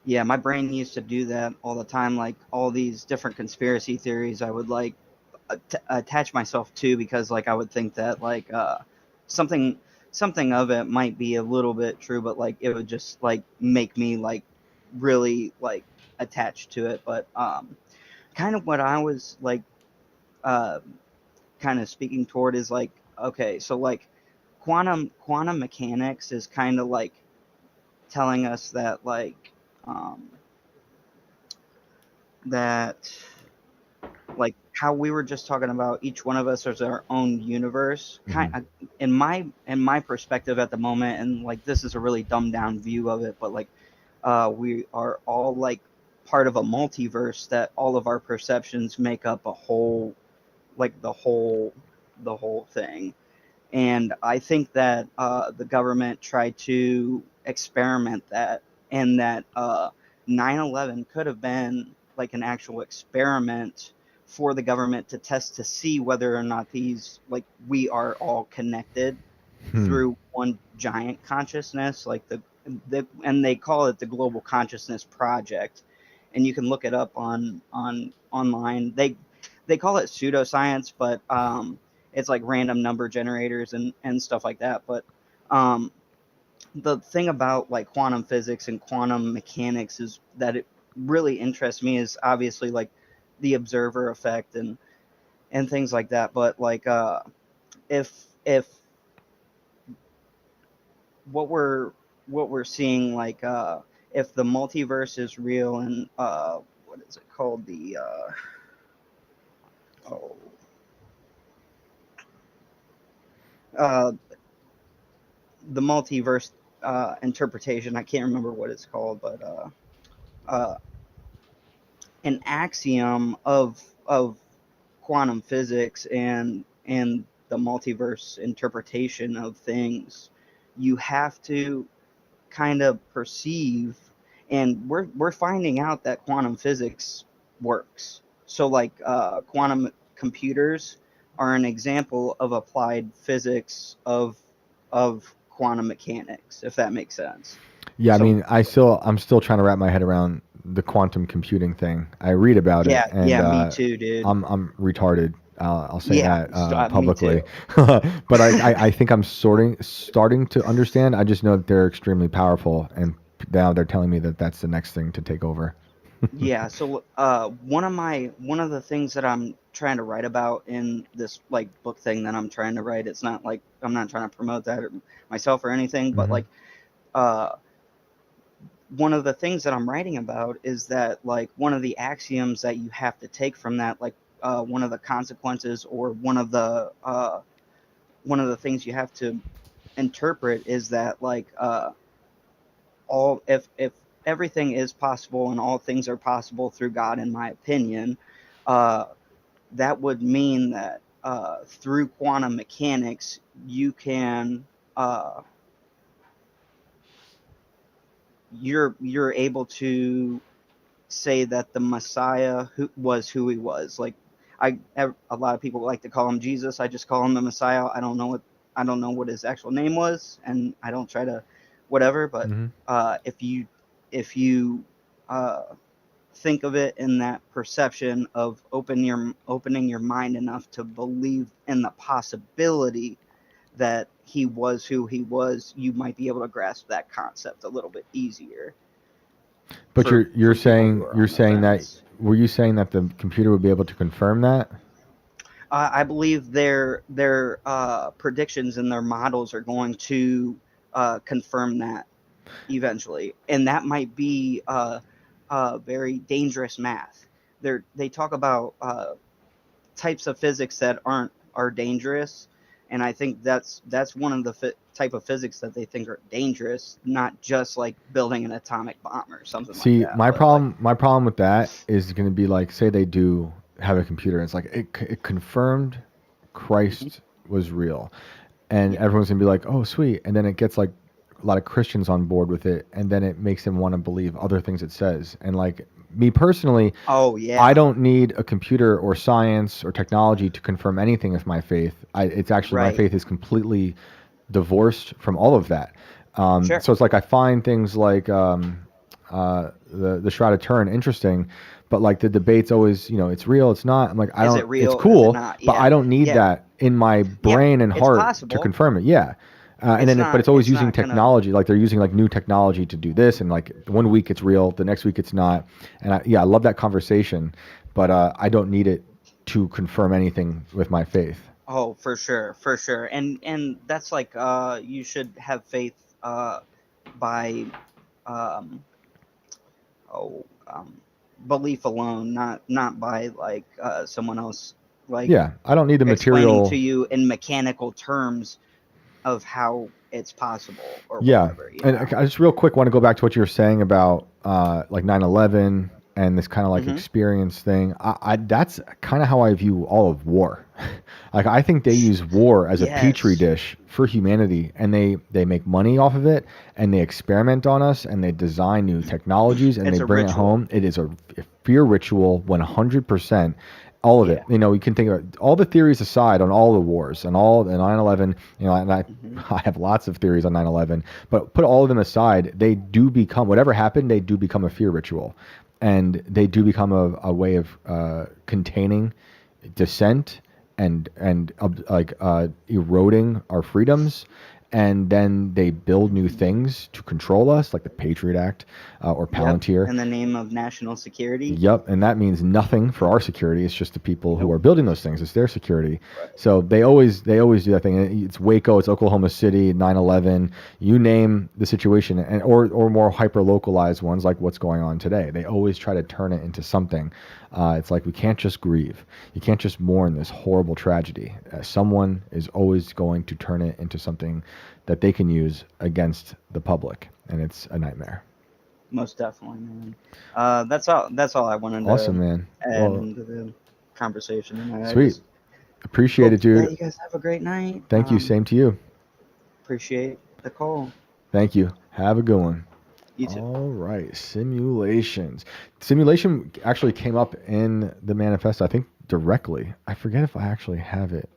Yeah, my brain used to do that all the time. Like all these different conspiracy theories, I would like attach myself to, because like I would think that like something something of it might be a little bit true, but like it would just like make me like really like attached to it. But kind of what I was like uh, kind of speaking toward is like, okay, so like quantum mechanics is kind of like telling us that like um, that like how we were just talking about, each one of us has our own universe, kind of in my perspective at the moment, and like this is a really dumbed down view of it, but like we are all like part of a multiverse, that all of our perceptions make up a whole, like the whole thing. And I think that the government tried to experiment that, and that 9/11 could have been like an actual experiment for the government to test to see whether or not these, like, we are all connected through one giant consciousness, like and they call it the Global Consciousness Project, and you can look it up on online. They call it pseudoscience, but it's like random number generators and stuff like that. But um, the thing about like quantum physics and quantum mechanics is that it really interests me is obviously like the observer effect and things like that. But like if what we're seeing, like if the multiverse is real, and what is it called, the oh uh the multiverse interpretation, I can't remember what it's called, but uh an axiom of quantum physics and the multiverse interpretation of things, you have to kind of perceive, and we're finding out that quantum physics works. So like quantum computers are an example of applied physics of quantum mechanics, if that makes sense. Yeah, I So mean, I'm still trying to wrap my head around the quantum computing thing. I read about it, yeah, and yeah, me too, dude. I'm retarded. I'll say Yeah, that me too. publicly, but I think I'm starting to understand. I just know that they're extremely powerful, and now they're telling me that that's the next thing to take over. Yeah, so one of the things that I'm trying to write about in this like book thing that I'm trying to write, it's not like I'm not trying to promote that or myself or anything, but Hmm. like uh one of the things that I'm writing about is that like one of the axioms that you have to take from that, like one of the consequences, or one of the things you have to interpret, is that like all if everything is possible and all things are possible through God, in my opinion, uh, that would mean that through quantum mechanics you can uh, you're able to say that the Messiah who he was. Like a lot of people like to call him Jesus. I just call him the Messiah. I don't know what his actual name was, and I don't try to whatever. But Hmm. if you uh, think of it in that perception of opening your mind enough to believe in the possibility that he was who he was, you might be able to grasp that concept a little bit easier But for people who are you're on the saying that, fence. were you saying that the computer would be able to confirm that? I believe their predictions and their models are going to confirm that. eventually, and that might be very dangerous math. They talk about types of physics that are dangerous, and I think that's one of the type of physics that they think are dangerous, not just like building an atomic bomb or something like See, that. my But like, problem with that is going to be like, say they do have a computer, and it's like it confirmed Christ was real, and yeah, everyone's gonna be like, oh sweet, and then it gets like a lot of Christians on board with it, and then it makes them want to believe other things it says. And like me personally, oh I yeah, don't need a computer or science or technology to confirm anything with my faith. It's actually, my right, faith is completely divorced from all of that. sure. So it's like I find things like the Shroud of Turin interesting, but like the debate's always, it's real, it's not. I'm like, I Is don't. it It's real? Is it cool, not? but I Yeah, don't need yeah, that in my yeah. brain and It's heart to possible. confirm it. Yeah. And It's then, but not. it's always It's using not gonna. technology. Like they're using like new technology to do this, and like one week it's real, the next week it's not. And I love that conversation, but I don't need it to confirm anything with my faith. Oh, for sure, and that's like you should have faith by um oh belief alone, not by like someone else like Yeah, I don't need the explaining to material. you in mechanical terms of how it's possible or Yeah, whatever, you and know. I just real quick want to go back to what you were saying about like 9/11 and this kind of like Mm-hmm. experience thing. I that's kind of how I view all of war. Like I think they use war as a petri Yes, dish for humanity, and they make money off of it, and they experiment on us, and they design new technologies, and they it's a bring it ritual. home. It is a fear ritual, 100%. All of it. Yeah. You can think of all the theories aside on all the wars and all the 9/11. And I Mm-hmm. I have lots of theories on 9/11, but put all of them aside, they do become, whatever happened, they do become a fear ritual, and they do become a way of containing dissent and eroding our freedoms. And then they build new things to control us, like the Patriot Act or Yep. Palantir. In the name of national security. Yep, and that means nothing for our security. It's just the people who Nope. are building those things. It's their security. Right. So they always do that thing. It's Waco, it's Oklahoma City, 9/11. You name the situation, and or more hyper localized ones like what's going on today. They always try to turn it into something. It's like we can't just grieve. You can't just mourn this horrible tragedy. Someone is always going to turn it into something that they can use against the public, and it's a nightmare. Most definitely, man. That's all I wanted Awesome, to man. add Well, into the conversation tonight. I sweet. just Appreciate hope it, dude. that you guys have a great night. Thank you. Same to you. Appreciate the call. Thank you. Have a good one. You too. All right. Simulations. Simulation actually came up in the manifesto, I think directly. I forget if I actually have it.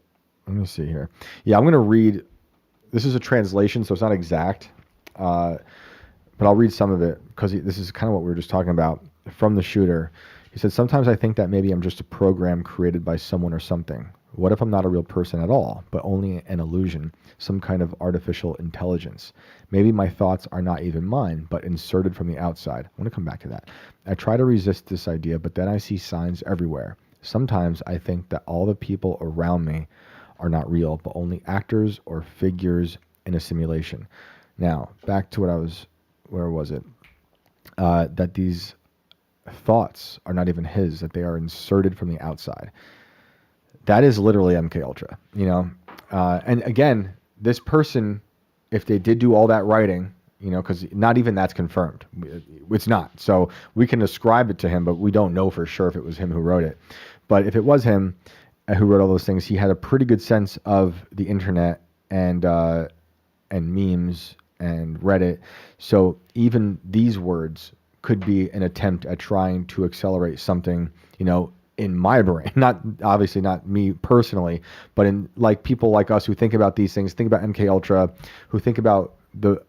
Let me see here. Yeah, I'm going to read. This is a translation, so it's not exact. But I'll read some of it because this is kind of what we were just talking about from the shooter. He said, sometimes I think that maybe I'm just a program created by someone or something. What if I'm not a real person at all, but only an illusion, some kind of artificial intelligence? Maybe my thoughts are not even mine, but inserted from the outside. I want to come back to that. I try to resist this idea, but then I see signs everywhere. Sometimes I think that all the people around me are not real, but only actors or figures in a simulation. Now, back to where was it? That these thoughts are not even his, that they are inserted from the outside. That is literally MK Ultra, And again, this person, if they did do all that writing, because not even that's confirmed. It's not. So we can ascribe it to him, but we don't know for sure if it was him who wrote it. But if it was him who wrote all those things, he had a pretty good sense of the internet and memes and Reddit. So even these words could be an attempt at trying to accelerate something, in my brain. Not obviously not me personally, but in like people like us who think about these things, think about MK Ultra, who think about the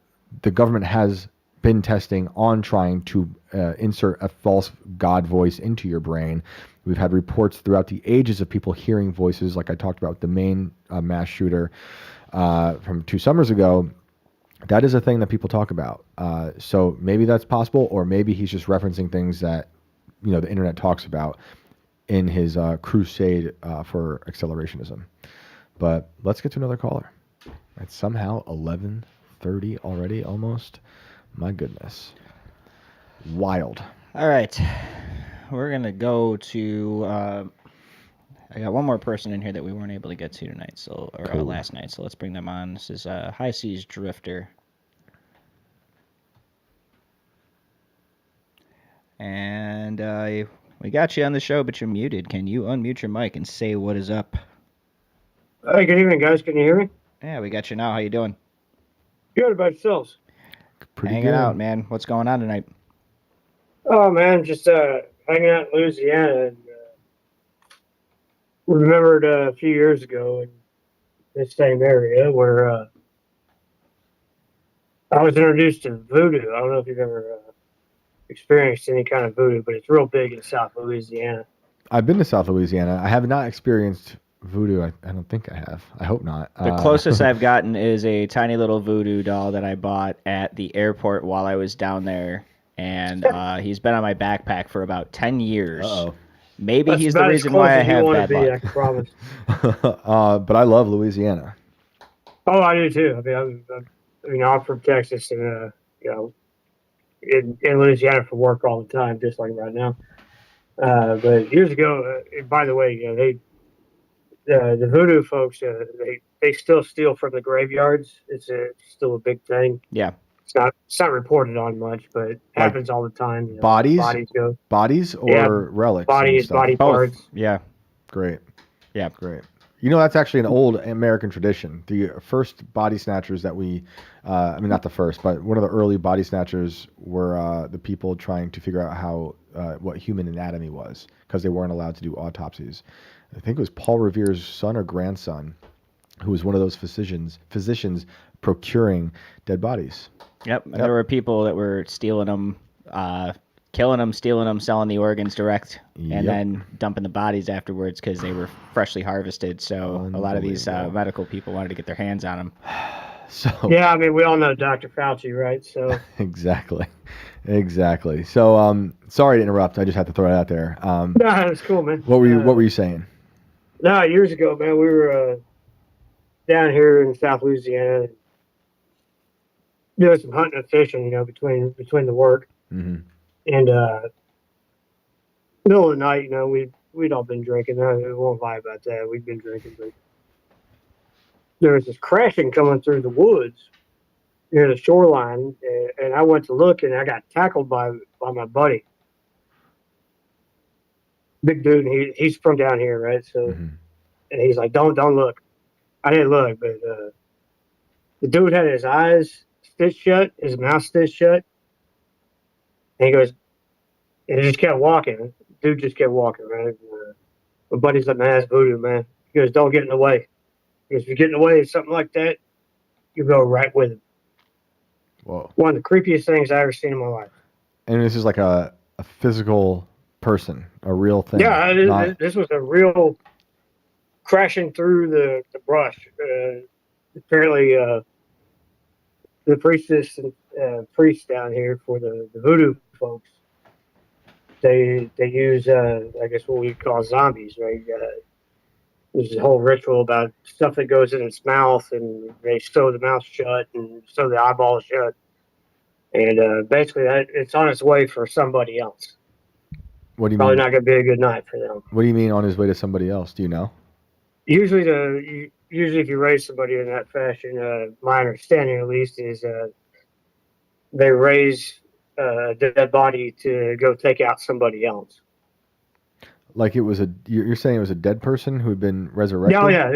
government has been testing on trying to insert a false God voice into your brain. We've had reports throughout the ages of people hearing voices, like I talked about the main mass shooter from 2 summers ago. That is a thing that people talk about. So maybe that's possible, or maybe he's just referencing things that the internet talks about in his crusade for accelerationism. But let's get to another caller. It's somehow 11:30 already, almost. My goodness. Wild. All right. We're going to go to. I got one more person in here that we weren't able to get to tonight, Cool. last night. So let's bring them on. This is High Seas Drifter. And we got you on the show, but you're muted. Can you unmute your mic and say what is up? Hey, good evening, guys. Can you hear me? Yeah, we got you now. How you doing? Good about yourselves. Pretty Hanging good. out, man. What's going on tonight? Oh man, just hanging out in Louisiana. And, remembered a few years ago in this same area where I was introduced to voodoo. I don't know if you've ever experienced any kind of voodoo, but it's real big in South Louisiana. I've been to South Louisiana. I have not experienced voodoo. I don't think I have. I hope not. The closest I've gotten is a tiny little voodoo doll that I bought at the airport while I was down there. And he's been on my backpack for about 10 years. Uh-oh. Maybe That's he's the about as reason close why I as you have want bad to be, I luck. can promise. But I love Louisiana. Oh, I do too. I'm from Texas, and in Louisiana for work all the time, just like right now. But years ago, by the way, the voodoo folks, they still steal from the graveyards. It's still a big thing. Yeah. It's not reported on much, but it happens all the time. Bodies? Bodies go. Or relics? Body Both. parts. Yeah. Great. Yeah. Great. That's actually an old American tradition. The first body snatchers that not the first, but one of the early body snatchers were the people trying to figure out how what human anatomy was, because they weren't allowed to do autopsies. I think it was Paul Revere's son or grandson who was one of those physicians procuring dead bodies. Yep. And there were people that were stealing them, killing them, stealing them, selling the organs direct, and then dumping the bodies afterwards because they were freshly harvested. So a lot of these medical people wanted to get their hands on them. So yeah, we all know Dr. Fauci, right? So exactly. So sorry to interrupt. I just had to throw it out there. no, it's cool, man. What were you saying? No, years ago, man, we were down here in South Louisiana doing some hunting and fishing, between the work. Mm-hmm. And middle of the night, we'd all been drinking. I won't lie about that. We'd been drinking, but there was this crashing coming through the woods near the shoreline, and I went to look, and I got tackled by my buddy, big dude. And he's from down here, right? So, and he's like, "Don't look." I didn't look, but the dude had his eyes stitched shut, his mouth stitched shut, and he goes, and he just kept walking. Dude just kept walking, right? My buddy's like, "Man, that's voodoo, man." He goes, "Don't get in the way." He goes, "If you get in the way of something like that, you go right with him." Whoa. One of the creepiest things I ever seen in my life. And this is like a physical person, a real thing. Yeah, this was a real crashing through the brush. Apparently, the priestess and priests down here for the voodoo folks, they use I guess what we call zombies, right? There's a whole ritual about stuff that goes in its mouth, and they sew the mouth shut and sew the eyeballs shut, and basically it's on its way for somebody else. What do you Probably mean? not going to be a good night for them. What do you mean on his way to somebody else? Do you know? Usually if you raise somebody in that fashion, my understanding at least is they raise a dead body to go take out somebody else. Like you're saying it was a dead person who had been resurrected? No, yeah,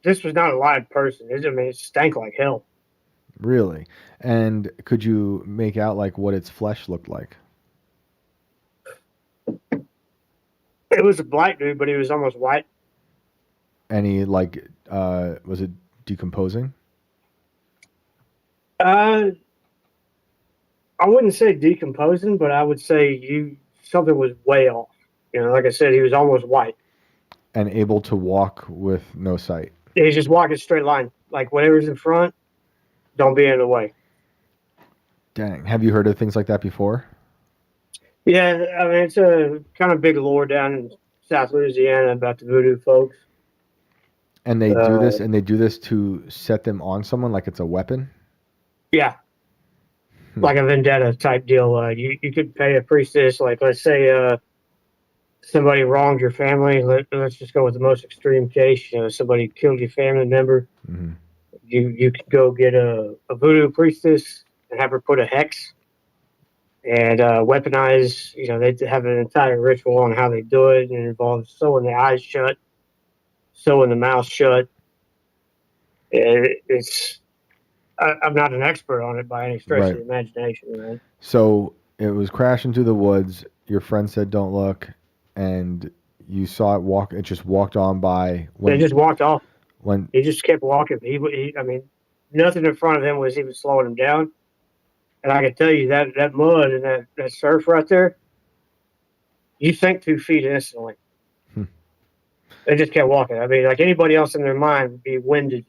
this was not a live person. It stank like hell. Really? And could you make out like what its flesh looked like? It was a black dude, but he was almost white. And he was it decomposing? I wouldn't say decomposing, but I would say something was way off. Like I said, he was almost white. And able to walk with no sight. He's just walking a straight line. Like whatever's in front, don't be in the way. Dang. Have you heard of things like that before? Yeah, it's a kind of big lore down in South Louisiana about the voodoo folks. And they do this to set them on someone like it's a weapon? Yeah. like a vendetta type deal. You could pay a priestess, like let's say somebody wronged your family. Let's just go with the most extreme case. Somebody killed your family member. Mm-hmm. You could go get a voodoo priestess and have her put a hex and weaponize. They have an entire ritual on how they do it, and it involves sewing the eyes shut, sewing the mouth shut. I'm not an expert on it by any stretch Right. of the imagination, man. So it was crashing through the woods. Your friend said, "Don't look," and you saw it walk. It just walked on by. They just walked off. When He just kept walking. I mean, nothing in front of him was even slowing him down. And I can tell you that mud and that surf right there, you sink 2 feet instantly. Hmm. They just kept walking. I mean, like anybody else in their mind would be winded.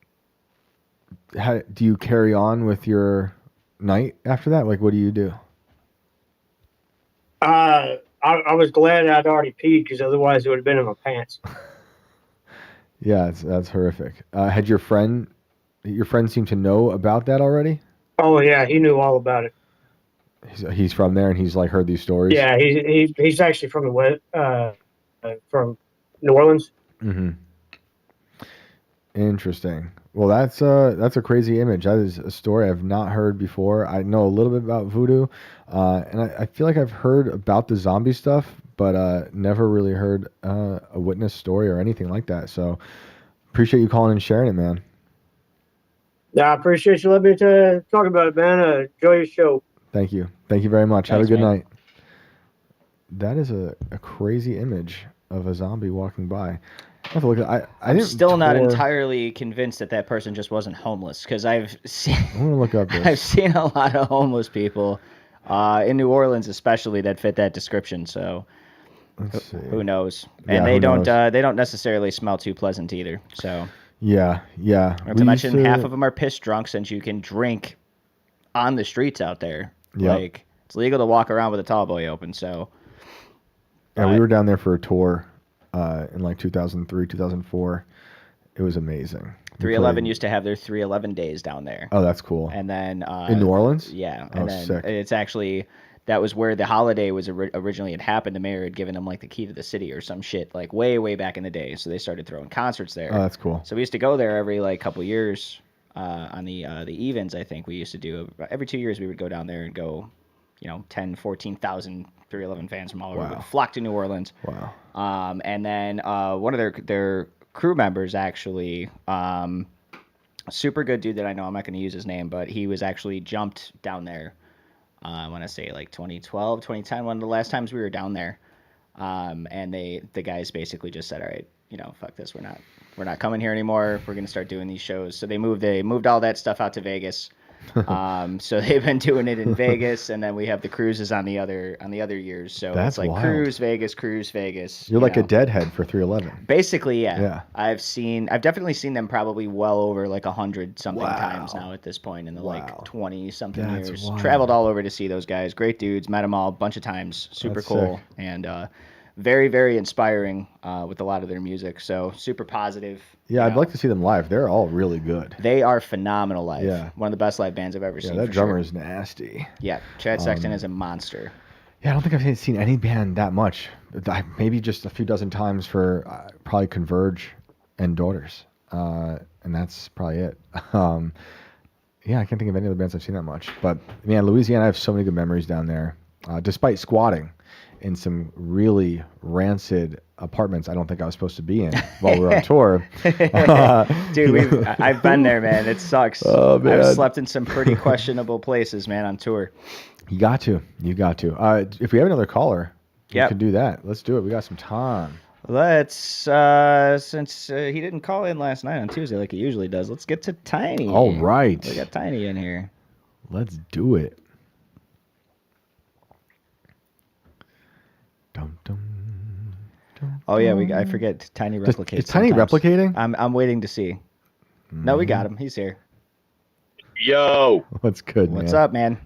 how do you carry on with your night after that? Like, what do you do? I was glad I'd already peed because otherwise it would have been in my pants. Yeah, that's horrific. Had your friend seemed to know about that already? Oh yeah, he knew all about it. He's from there, and he's like heard these stories. Yeah, he's actually from the west, from New Orleans. Mm-hmm. Interesting. Well, that's a crazy image. That is a story I've not heard before. I know a little bit about voodoo, and I feel like I've heard about the zombie stuff, but never really heard a witness story or anything like that. So appreciate you calling and sharing it, man. Yeah, I appreciate you letting me talk about it, man. Enjoy your show. Thank you. Thank you very much. Have Thanks, a good man. night. That is a crazy image of a zombie walking by. I have to look at, I'm didn't still not tour- entirely convinced that person just wasn't homeless because I've seen I'm gonna look up this. I've seen a lot of homeless people in New Orleans, especially that fit that description. So Let's see. who knows? Yeah, And they who don't knows? they don't necessarily smell too pleasant either. So Yeah. not We to mention used to- half of them are piss drunk since you can drink on the streets out there. Yep. Like it's legal to walk around with a tall boy open. So Yeah, we but- were down there for a tour in like 2003, 2004. It was amazing. We 311 played- used to have their 311 days down there. Oh, that's cool. And then In New Orleans? Yeah, Oh, and then sick. it's actually that was where the holiday was originally had happened. The mayor had given them like the key to the city or some shit like way back in the day. So they started throwing concerts there. Oh, that's cool. So we used to go there every like couple years on the evens. I think we used to do every 2 years we would go down there and go, 10, 14,000 311 fans from all over would flock to New Orleans. Wow. And then one of their crew members actually, super good dude that I know. I'm not going to use his name, but he was actually jumped down there. I want to say like 2012, 2010, one of the last times we were down there. And the guys basically just said, all right, fuck this. We're not coming here anymore. We're going to start doing these shows. So they moved all that stuff out to Vegas. So they've been doing it in Vegas, and then we have the cruises on the other years. So That's it's like wild. cruise Vegas. You're like a deadhead for 311. Basically, yeah. Yeah. I've definitely seen them probably well over like 100 something Wow. times now at this point in the like 20 something That's years. wild. Traveled all over to see those guys. Great dudes. Met them all a bunch of times. Super That's cool. sick. And very, very inspiring with a lot of their music. So super positive. Yeah, I'd like to see them live. They're all really good. They are phenomenal live. Yeah. One of the best live bands I've ever Yeah, seen. that for drummer sure. is nasty. Yeah, Chad Sexton is a monster. Yeah, I don't think I've seen any band that much. Maybe just a few dozen times for probably Converge and Daughters, and that's probably it. Yeah, I can't think of any other bands I've seen that much. But man, Louisiana, I have so many good memories down there. Despite squatting in some really rancid apartments I don't think I was supposed to be in while we were on tour. Dude, I've been there, man. It sucks. Oh, man. I've slept in some pretty questionable places, man, on tour. You got to. If we have another caller, we Yep. can do that. Let's do it. We got some time. Let's, since he didn't call in last night on Tuesday like he usually does, let's get to Tiny. All right. We got Tiny in here. Let's do it. Dum, dum, dum, Oh, yeah, I forget Tiny replicates. Is Tiny sometimes. replicating? I'm waiting to see. No, we got him. He's here. Yo, What's good, man? What's up, man?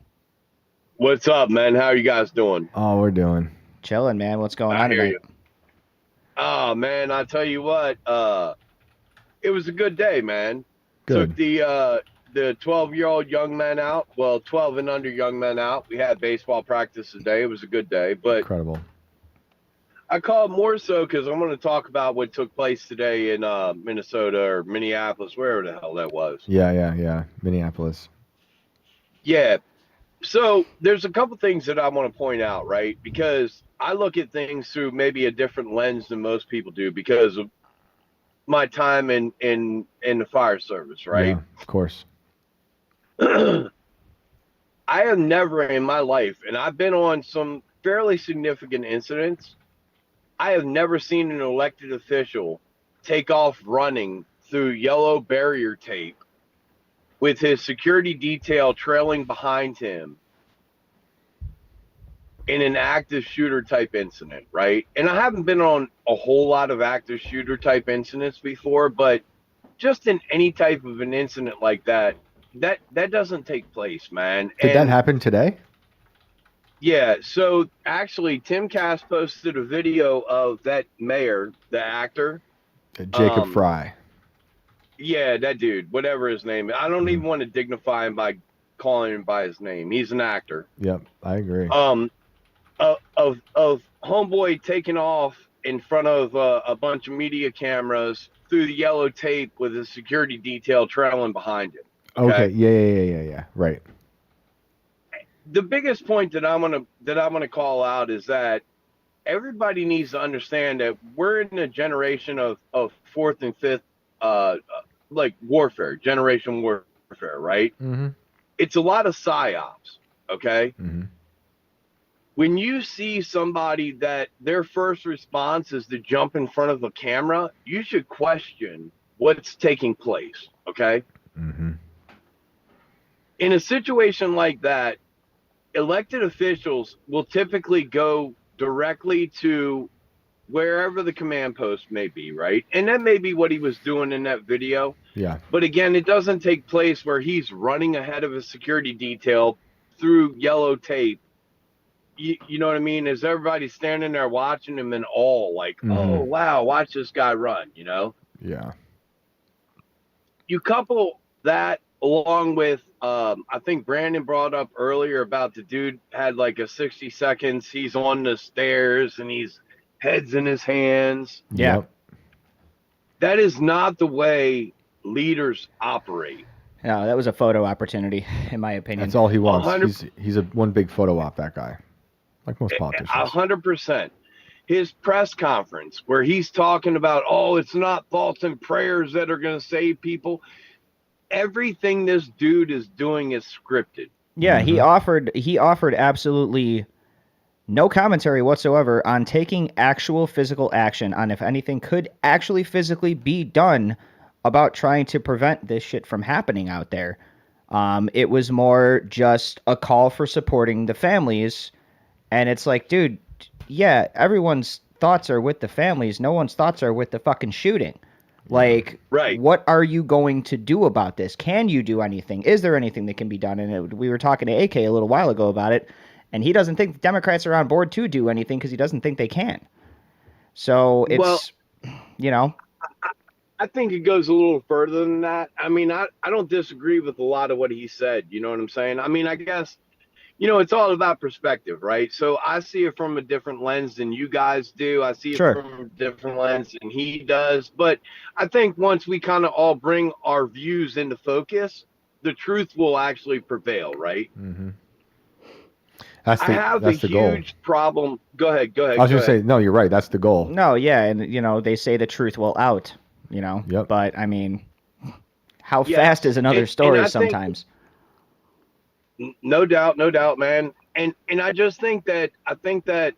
what's up, man? How are you guys doing? Oh, we're doing. Chilling, man. What's going I on hear tonight? you. Oh man, I tell you what, it was a good day, man. Good. Took the the 12-year-old young men out. Well, 12 and under young men out. We had baseball practice today. It was a good day, but Incredible. I call it more so because I'm going to talk about what took place today in Minnesota or Minneapolis, wherever the hell that was. Yeah. Minneapolis. Yeah. So there's a couple things that I want to point out, right? Because I look at things through maybe a different lens than most people do because of my time in the fire service, right? Yeah, of course. I have never in my life, and I've been on some fairly significant incidents, I have never seen an elected official take off running through yellow barrier tape with his security detail trailing behind him in an active shooter type incident, right? And I haven't been on a whole lot of active shooter type incidents before, but just in any type of an incident like that doesn't take place, man. Did that happen today? Yeah, so actually Tim Cass posted a video of that mayor, the actor. Jacob Fry. Yeah, that dude, whatever his name is. I don't even want to dignify him by calling him by his name. He's an actor. Yep, I agree. Of homeboy taking off in front of a bunch of media cameras through the yellow tape with a security detail trailing behind him. Okay. Yeah. Right. The biggest point that I'm gonna call out is that everybody needs to understand that we're in a generation of fourth and fifth like warfare, generation warfare, right? Mm-hmm. It's a lot of psyops, okay? Mm-hmm. When you see somebody that their first response is to jump in front of a camera, you should question what's taking place, okay? Mm-hmm. In a situation like that, elected officials will typically go directly to wherever the command post may be, right? And that may be what he was doing in that video. Yeah. But again, it doesn't take place where he's running ahead of a security detail through yellow tape. You know what I mean? Is everybody standing there watching him in awe, like, oh, wow, watch this guy run, you know? Yeah. You couple that along with, I think Brandon brought up earlier about the dude had like a 60 seconds. He's on the stairs and he's heads in his hands. Yeah. Yep. That is not the way leaders operate. No, that was a photo opportunity, in my opinion. That's all he wants. 100 He's a one big photo op, that guy. Like most politicians. 100%. His press conference where he's talking about, oh, it's not thoughts and prayers that are going to save people. Everything this dude is doing is scripted. Yeah, he offered absolutely no commentary whatsoever on taking actual physical action on if anything could actually physically be done about trying to prevent this shit from happening out there. It was more just a call for supporting the families. And it's like, dude, yeah, everyone's thoughts are with the families. No one's thoughts are with the fucking shooting. Like, right. What are you going to do about this? Can you do anything? Is there anything that can be done? And we were talking to AK a little while ago about it, and he doesn't think the Democrats are on board to do anything because he doesn't think they can. So it's, you know. I think it goes a little further than that. I mean, I don't disagree with a lot of what he said. You know what I'm saying? I mean, I guess, you know, it's all about perspective, right? So I see it from a different lens than you guys do. I see it from a different lens than he does. But I think once we kind of all bring our views into focus, the truth will actually prevail, right? Mm-hmm. I have a huge problem. Go ahead. I was going to say, no, you're right. That's the goal. No, yeah. And, you know, they say the truth will out, you know. Yep. But, I mean, how fast is another story sometimes? No doubt, man. And I just think that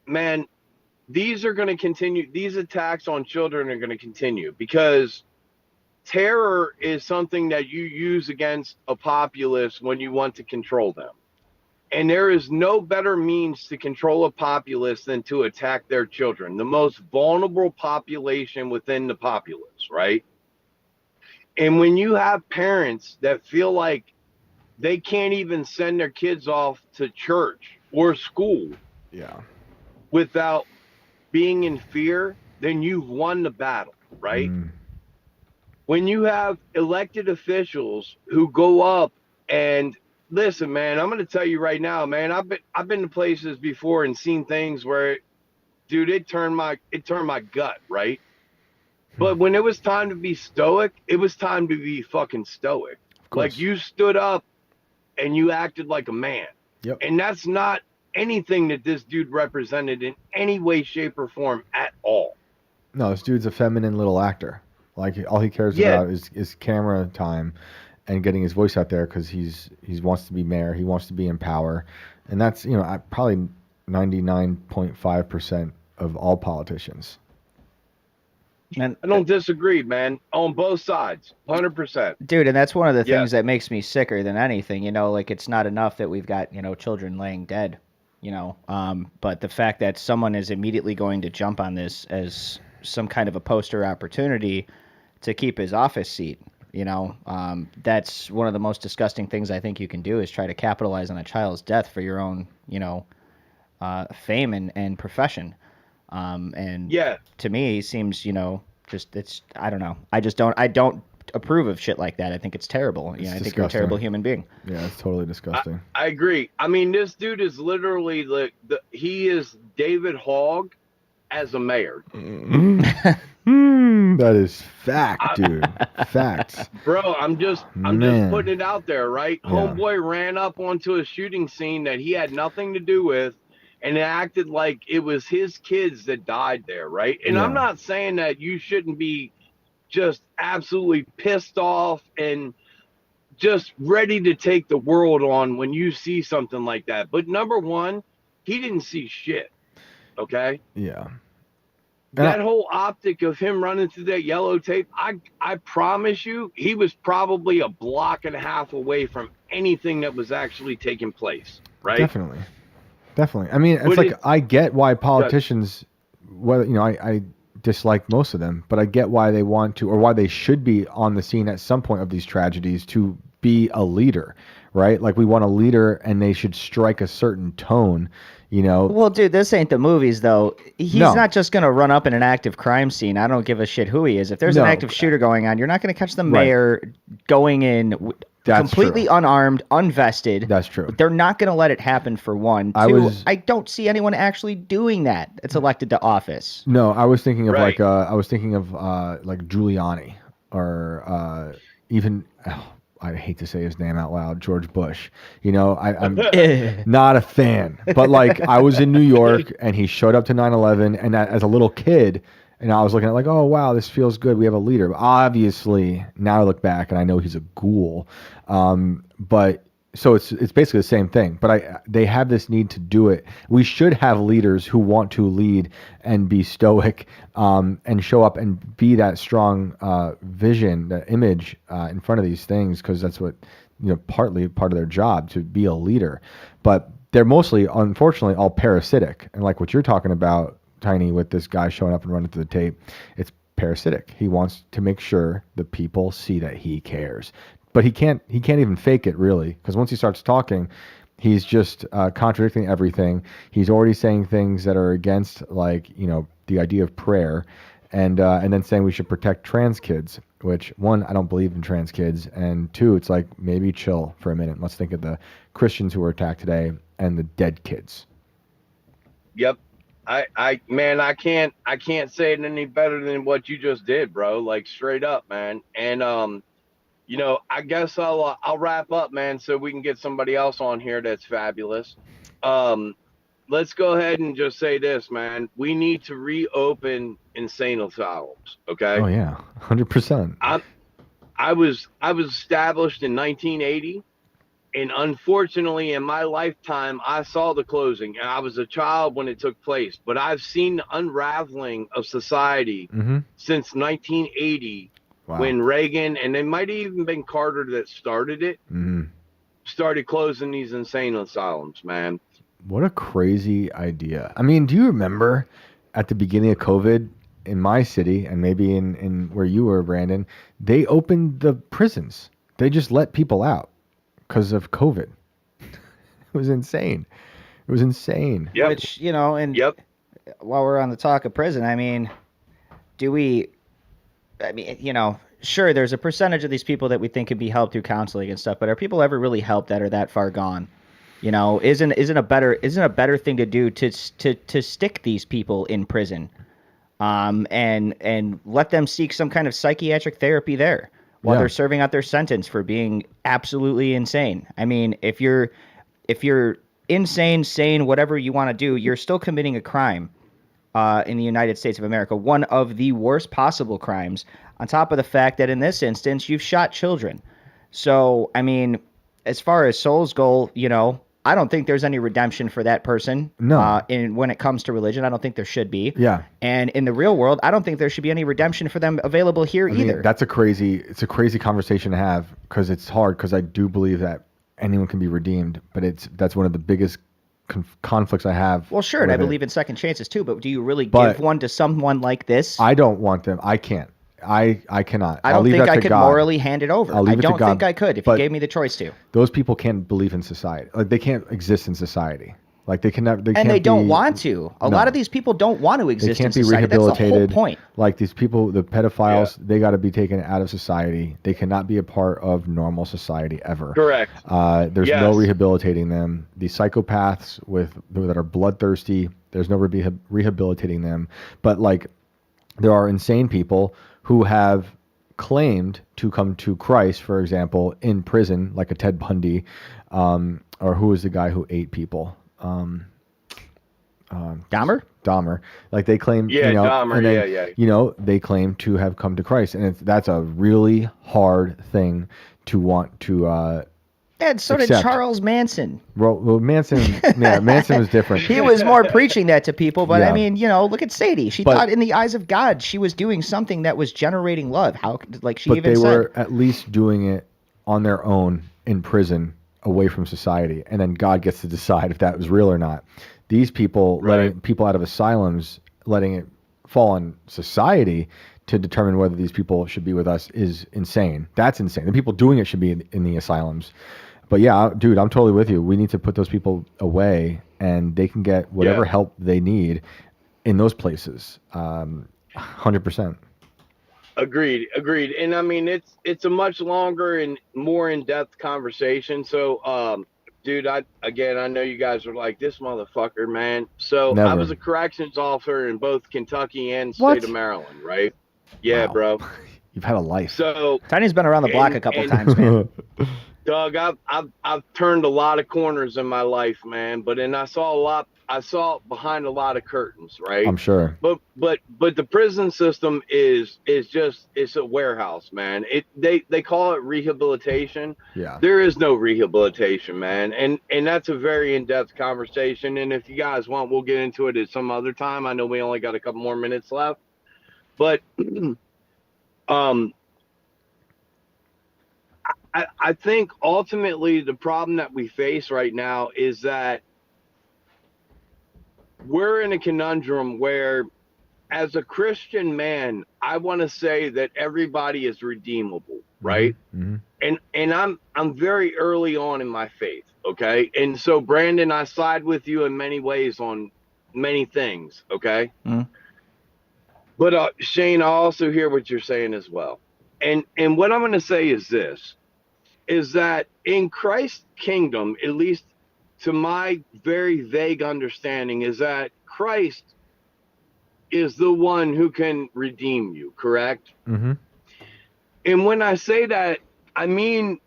man, these are going to continue. These attacks on children are going to continue because terror is something that you use against a populace when you want to control them. And there is no better means to control a populace than to attack their children, the most vulnerable population within the populace, right? And when you have parents that feel like they can't even send their kids off to church or school without being in fear, then you've won the battle, right? when you have elected officials who go up and listen, man, I'm going to tell you right now, man, I've been to places before and seen things where, dude, it turned my gut, right? But when it was time to be stoic, it was time to be fucking stoic. Of course. Like, you stood up and you acted like a man. Yep. And that's not anything that this dude represented in any way, shape, or form at all. No, this dude's a feminine little actor. Like, all he cares Yeah. about is camera time and getting his voice out there because he wants to be mayor. He wants to be in power. And that's, probably 99.5% of all politicians. And I don't disagree, man. On both sides, 100%. dude, and that's one of the Yeah. things that makes me sicker than anything. Like, it's not enough that we've got children laying dead. But the fact that someone is immediately going to jump on this as some kind of a poster opportunity to keep his office seat. That's one of the most disgusting things I think you can do is try to capitalize on a child's death for your own, fame and profession. And Yeah. to me, he seems, I don't know. I don't approve of shit like that. I think it's terrible. I think you're a disgusting. terrible human being. Yeah, it's totally disgusting. I agree. I mean, this dude is literally he is David Hogg as a mayor. That is fact, dude. Facts. Bro, I'm just Man. putting it out there, right? Yeah. Homeboy ran up onto a shooting scene that he had nothing to do with, and it acted like it was his kids that died there, right? And Yeah. I'm not saying that you shouldn't be just absolutely pissed off and just ready to take the world on when you see something like that. But number one, he didn't see shit. Okay? Yeah. That whole optic of him running through that yellow tape, I promise you, he was probably a block and a half away from anything that was actually taking place, right? Definitely. I mean, it's I get why politicians, I dislike most of them, but I get why they want to, or why they should be on the scene at some point of these tragedies to be a leader, right? Like, we want a leader and they should strike a certain tone, Well, dude, this ain't the movies, though. He's No. not just going to run up in an active crime scene. I don't give a shit who he is. If there's No. an active shooter going on, you're not going to catch the Right. mayor going in That's completely true. unarmed, unvested. That's true. They're not going to let it happen, for one. Two, I don't see anyone actually doing that that's elected to office. No, I was thinking of Right. like Giuliani or even, I hate to say his name out loud, George Bush. I'm not a fan, but like, I was in New York and he showed up to 9/11, and as a little kid, and I was looking at like, oh wow, this feels good. We have a leader. But obviously, now I look back and I know he's a ghoul. But so it's basically the same thing. But they have this need to do it. We should have leaders who want to lead and be stoic, and show up and be that strong vision, that image in front of these things, because that's what partly part of their job, to be a leader. But they're mostly, unfortunately, all parasitic, and like what you're talking about, Tiny, with this guy showing up and running through the tape, it's parasitic. He wants to make sure the people see that he cares, but he can't even fake it, really, because once he starts talking, he's just contradicting everything. He's already saying things that are against, like, the idea of prayer, and then saying we should protect trans kids, which, one, I don't believe in trans kids, and two, it's like, maybe chill for a minute. Let's think of the Christians who were attacked today and the dead kids. Yep. Man, I can't say it any better than what you just did, bro. Like, straight up, man. And I guess I'll wrap up, man, so we can get somebody else on here that's fabulous. Let's go ahead and just say this, man. We need to reopen insane asylums. Okay. Oh yeah, 100%. I was established in 1980. And unfortunately, in my lifetime, I saw the closing. And I was a child when it took place. But I've seen the unraveling of society since 1980, Wow. when Reagan, and it might have even been Carter that started it, started closing these insane asylums, man. What a crazy idea. I mean, do you remember at the beginning of COVID in my city, and maybe in where you were, Brandon, they opened the prisons. They just let people out because of COVID. It was insane. Yep. Which, and while we're on the talk of prison, I mean, sure, there's a percentage of these people that we think could be helped through counseling and stuff, but are people ever really helped that are that far gone? You know, isn't a better thing to do to stick these people in prison, and let them seek some kind of psychiatric therapy there while Yeah. they're serving out their sentence for being absolutely insane. I mean, if you're insane, sane, whatever you want to do, you're still committing a crime in the United States of America, one of the worst possible crimes, on top of the fact that in this instance, you've shot children. So, I mean, as far as souls go, you know, I don't think there's any redemption for that person. No. When it comes to religion, I don't think there should be. Yeah. And in the real world, I don't think there should be any redemption for them available here I mean, either. it's a crazy conversation to have because it's hard because I do believe that anyone can be redeemed, but that's one of the biggest conflicts I have. Well, sure, and I with it. believe in second chances too, but do you really But give one to someone like this? I don't want them. I can't. I cannot. I I'll don't leave think that I to could God. morally hand it over. I'll leave I it to don't God, think I could if you but gave me the choice to. Those people can't believe in society. Like they can't exist in society. Like they cannot. They And can't they don't be- want to. A No. lot of these people don't want to They exist can't in be society. That's the rehabilitated. whole point. Like these people, the pedophiles, they got to be taken out of society. They cannot be a part of normal society ever. Correct. There's Yes. no rehabilitating them. The psychopaths that are bloodthirsty, there's no rehabilitating them. But like, there are insane people who have claimed to come to Christ, for example, in prison, like a Ted Bundy, or who was the guy who ate people? Dahmer? Dahmer. Like they claim, Yeah, you know, Dahmer, and then, yeah. you know, they claim to have come to Christ, and that's a really hard thing to want to. And so did Except- Charles Manson. Well, Manson, yeah, Manson was different. He was more preaching that to people, but Yeah. I mean, you know, look at Sadie. She But- thought in the eyes of God she was doing something that was generating love. How, like she But even they said. were at least doing it on their own in prison, away from society, and then God gets to decide if that was real or not. These people letting people out of asylums, letting it fall on society to determine whether these people should be with us is insane. That's insane. The people doing it should be in the asylums. But yeah, dude, I'm totally with you. We need to put those people away, and they can get whatever Yeah. help they need in those places. 100%. Agreed. And I mean, it's a much longer and more in-depth conversation. So, dude, I know you guys are like, this motherfucker, man. So I Never. was a corrections officer in both Kentucky and What? state of Maryland, right? Yeah, Wow. bro. You've had a life. So, Tiny's been around the block a couple times, man. Doug, I've turned a lot of corners in my life, man. But then I saw behind a lot of curtains, right? I'm sure. But the prison system is just, it's a warehouse, man. They call it rehabilitation. Yeah. There is no rehabilitation, man. And that's a very in-depth conversation. And if you guys want, we'll get into it at some other time. I know we only got a couple more minutes left. But I think ultimately the problem that we face right now is that we're in a conundrum where, as a Christian man, I want to say that everybody is redeemable, right? Mm-hmm. And I'm very early on in my faith, okay? And so, Brandon, I side with you in many ways on many things, okay? Mhm. But Shane, I also hear what you're saying as well. And what I'm going to say is this, is that in Christ's kingdom, at least to my very vague understanding, is that Christ is the one who can redeem you, correct? Mm-hmm. And when I say that, I mean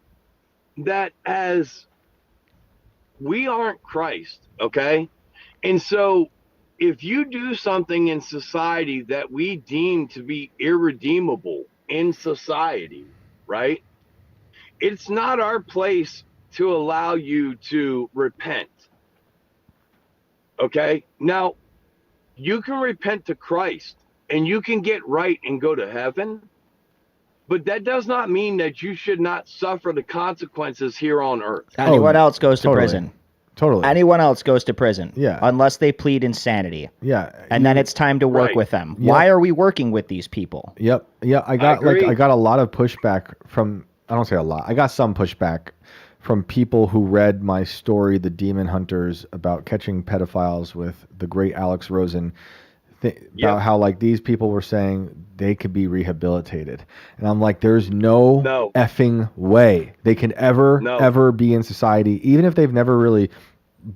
that as we aren't Christ, okay? And so if you do something in society that we deem to be irredeemable in society, right? It's not our place to allow you to repent. Okay? Now, you can repent to Christ and you can get right and go to heaven, but that does not mean that you should not suffer the consequences here on earth. Anyone else goes to totally. prison. Totally. Anyone else goes to prison. Yeah. Unless they plead insanity. Yeah. And then it's time to work Right. with them. Yep. Why are we working with these people? Yep. Yeah. I got agree. I got a lot of pushback from, I don't say a lot. I got some pushback from people who read my story, The Demon Hunters, about catching pedophiles with the great Alex Rosen, about how like these people were saying they could be rehabilitated, and I'm like, there's no effing way they can ever be in society, even if they've never really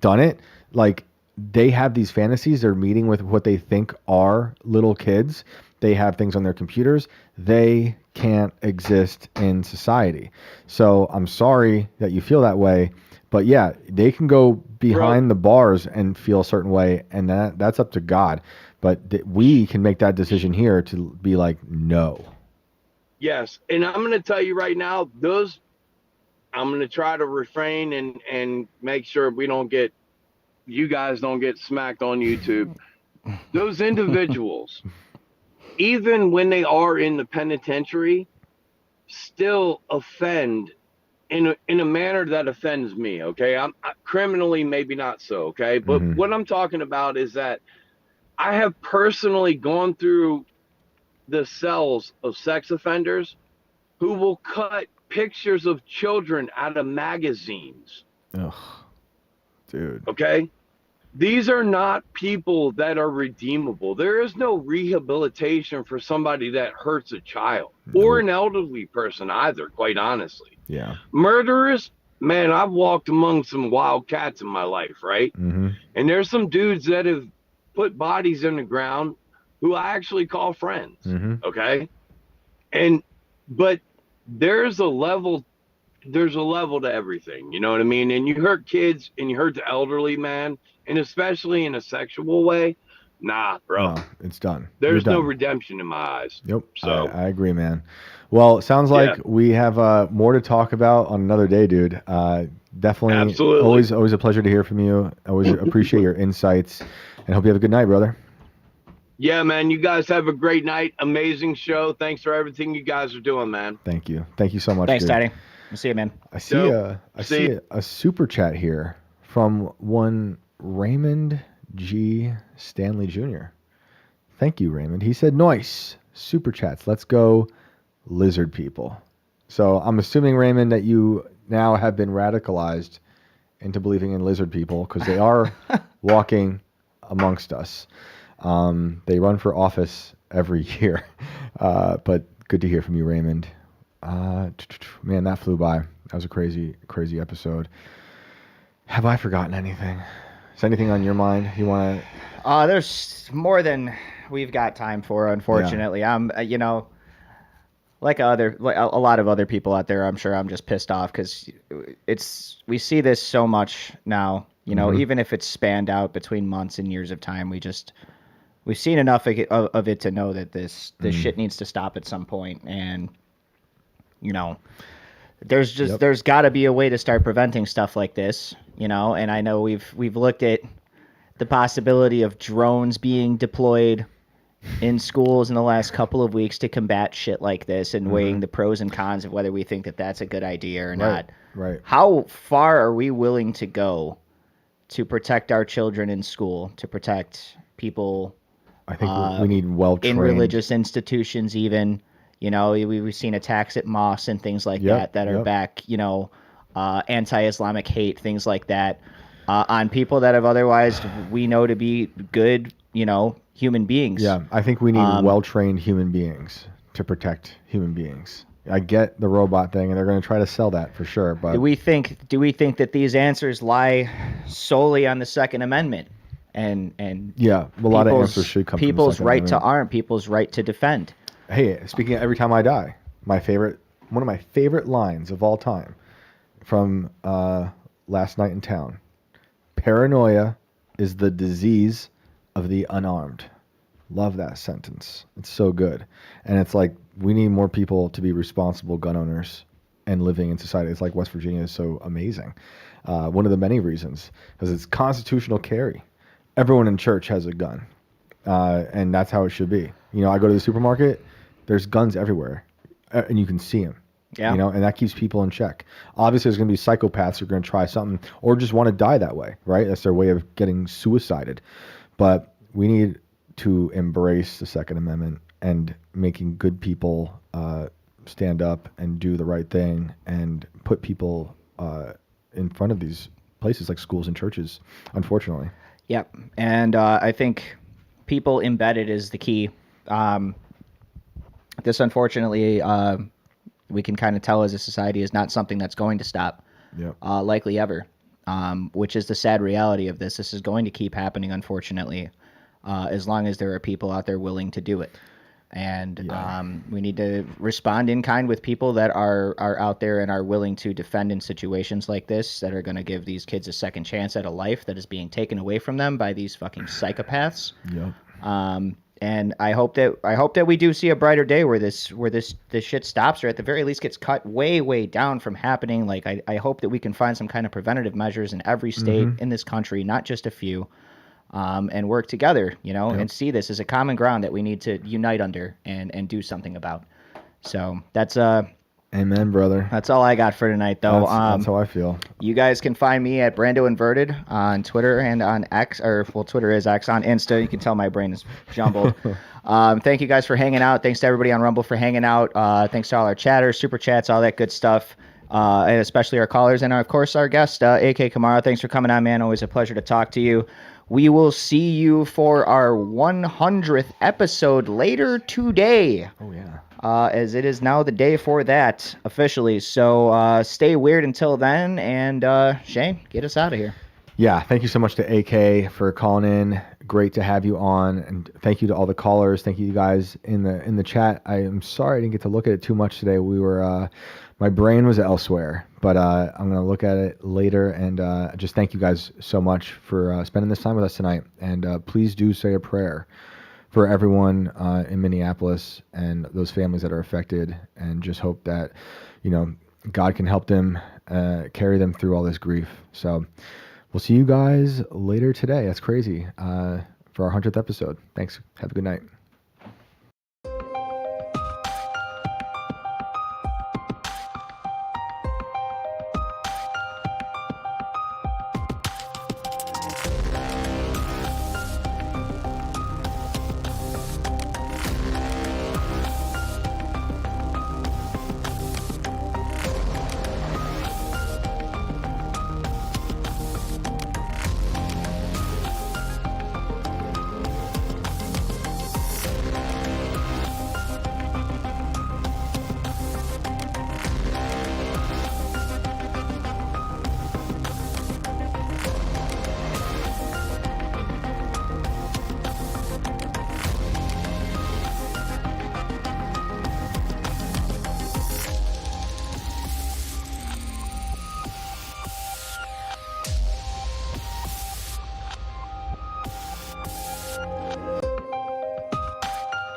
done it. Like, they have these fantasies. They're meeting with what they think are little kids. They have things on their computers. They can't exist in society. So I'm sorry that you feel that way, but yeah, they can go behind the bars and feel a certain way, and that's up to God. But we can make that decision here to be like, no. Yes, and I'm going to tell you right now, I'm going to try to refrain and make sure you guys don't get smacked on YouTube. Those individuals, even when they are in the penitentiary, still offend in a manner that offends me. Okay, I'm criminally maybe not so. Okay, but what I'm talking about is that I have personally gone through the cells of sex offenders who will cut pictures of children out of magazines. Ugh, dude. Okay? These are not people that are redeemable. There is no rehabilitation for somebody that hurts a child or an elderly person either, quite honestly. Yeah. Murderers, man, I've walked among some wild cats in my life, right? And there's some dudes that have put bodies in the ground who I actually call friends. Okay? But there's a level to everything, you know what I mean? And you hurt kids and you hurt the elderly, man, and especially in a sexual way, nah, bro. No, it's done. There's no redemption in my eyes. Yep. So I agree, man. Well, it sounds like we have more to talk about on another day, dude. Definitely. Absolutely. Always a pleasure to hear from you. Always appreciate your insights, and hope you have a good night, brother. Yeah, man. You guys have a great night. Amazing show. Thanks for everything you guys are doing, man. Thank you. Thank you so much. Thanks, dude. Daddy. We'll see you, man. I see a super chat here from one Raymond G. Stanley Jr. Thank you, Raymond. He said, "Nice super chats. Let's go, lizard people." So I'm assuming, Raymond, that you now have been radicalized into believing in lizard people because they are walking amongst us. They run for office every year. But good to hear from you, Raymond. Man, that flew by. That was a crazy episode. Have I forgotten anything? Is anything on your mind you want to? There's more than we've got time for, unfortunately. Yeah. I'm, like a lot of other people out there, I'm sure I'm just pissed off because we see this so much now. You know, even if it's spanned out between months and years of time, we've seen enough of it to know that this shit needs to stop at some point. And you know, there's got to be a way to start preventing stuff like this. You know, and I know we've looked at the possibility of drones being deployed in schools in the last couple of weeks to combat shit like this, and weighing the pros and cons of whether we think that that's a good idea or not. Right. How far are we willing to go to protect our children in school, to protect people? I think we need well-trained in religious institutions, even. You know, we've seen attacks at mosques and things like that are back, you know, anti-Islamic hate, things like that, on people that have otherwise we know to be good, you know, human beings. Yeah, I think we need well-trained human beings to protect human beings. I get the robot thing, and they're going to try to sell that for sure. But do we think that these answers lie solely on the Second Amendment? And yeah, a lot of answers should come from people's the right Second Amendment. to arm, people's right to defend. Hey, speaking of Every Time I Die, one of my favorite lines of all time from Last Night in Town. Paranoia is the disease of the unarmed. Love that sentence. It's so good. And it's like, we need more people to be responsible gun owners and living in society. It's like West Virginia is so amazing. One of the many reasons, because it's constitutional carry. Everyone in church has a gun. And that's how it should be. You know, I go to the supermarket, there's guns everywhere, and you can see them. Yeah. You know, and that keeps people in check. Obviously, there's going to be psychopaths who are going to try something or just want to die that way, right? That's their way of getting suicided. But we need to embrace the Second Amendment and making good people stand up and do the right thing and put people in front of these places like schools and churches, unfortunately. Yep. And I think people embedded is the key. This, unfortunately, we can kind of tell as a society is not something that's going to stop, likely ever, which is the sad reality of this. This is going to keep happening, unfortunately, as long as there are people out there willing to do it. And we need to respond in kind with people that are out there and are willing to defend in situations like this, that are going to give these kids a second chance at a life that is being taken away from them by these fucking psychopaths. And I hope that we do see a brighter day where this shit stops, or at the very least gets cut way down from happening. Like I hope that we can find some kind of preventative measures in every state in this country, not just a few. And work together, and see this as a common ground that we need to unite under and do something about. So that's amen, brother. That's all I got for tonight, though. That's how I feel. You guys can find me at Brando Inverted on Twitter and on X, Twitter is X. On Insta, you can tell my brain is jumbled. Thank you guys for hanging out. Thanks to everybody on Rumble for hanging out. Thanks to all our chatters, super chats, all that good stuff. And especially our callers and of course our guest, AK Kamara. Thanks for coming on, man. Always a pleasure to talk to you. We will see you for our 100th episode later today. Oh, yeah. As it is now the day for that, officially. So stay weird until then. And Shane, get us out of here. Yeah, thank you so much to AK for calling in. Great to have you on. And thank you to all the callers. Thank you guys in the chat. I am sorry I didn't get to look at it too much today. We were... my brain was elsewhere, but I'm going to look at it later, and just thank you guys so much for spending this time with us tonight. And please do say a prayer for everyone in Minneapolis and those families that are affected, and just hope that, God can help them carry them through all this grief. So we'll see you guys later today. That's crazy. For our 100th episode. Thanks. Have a good night.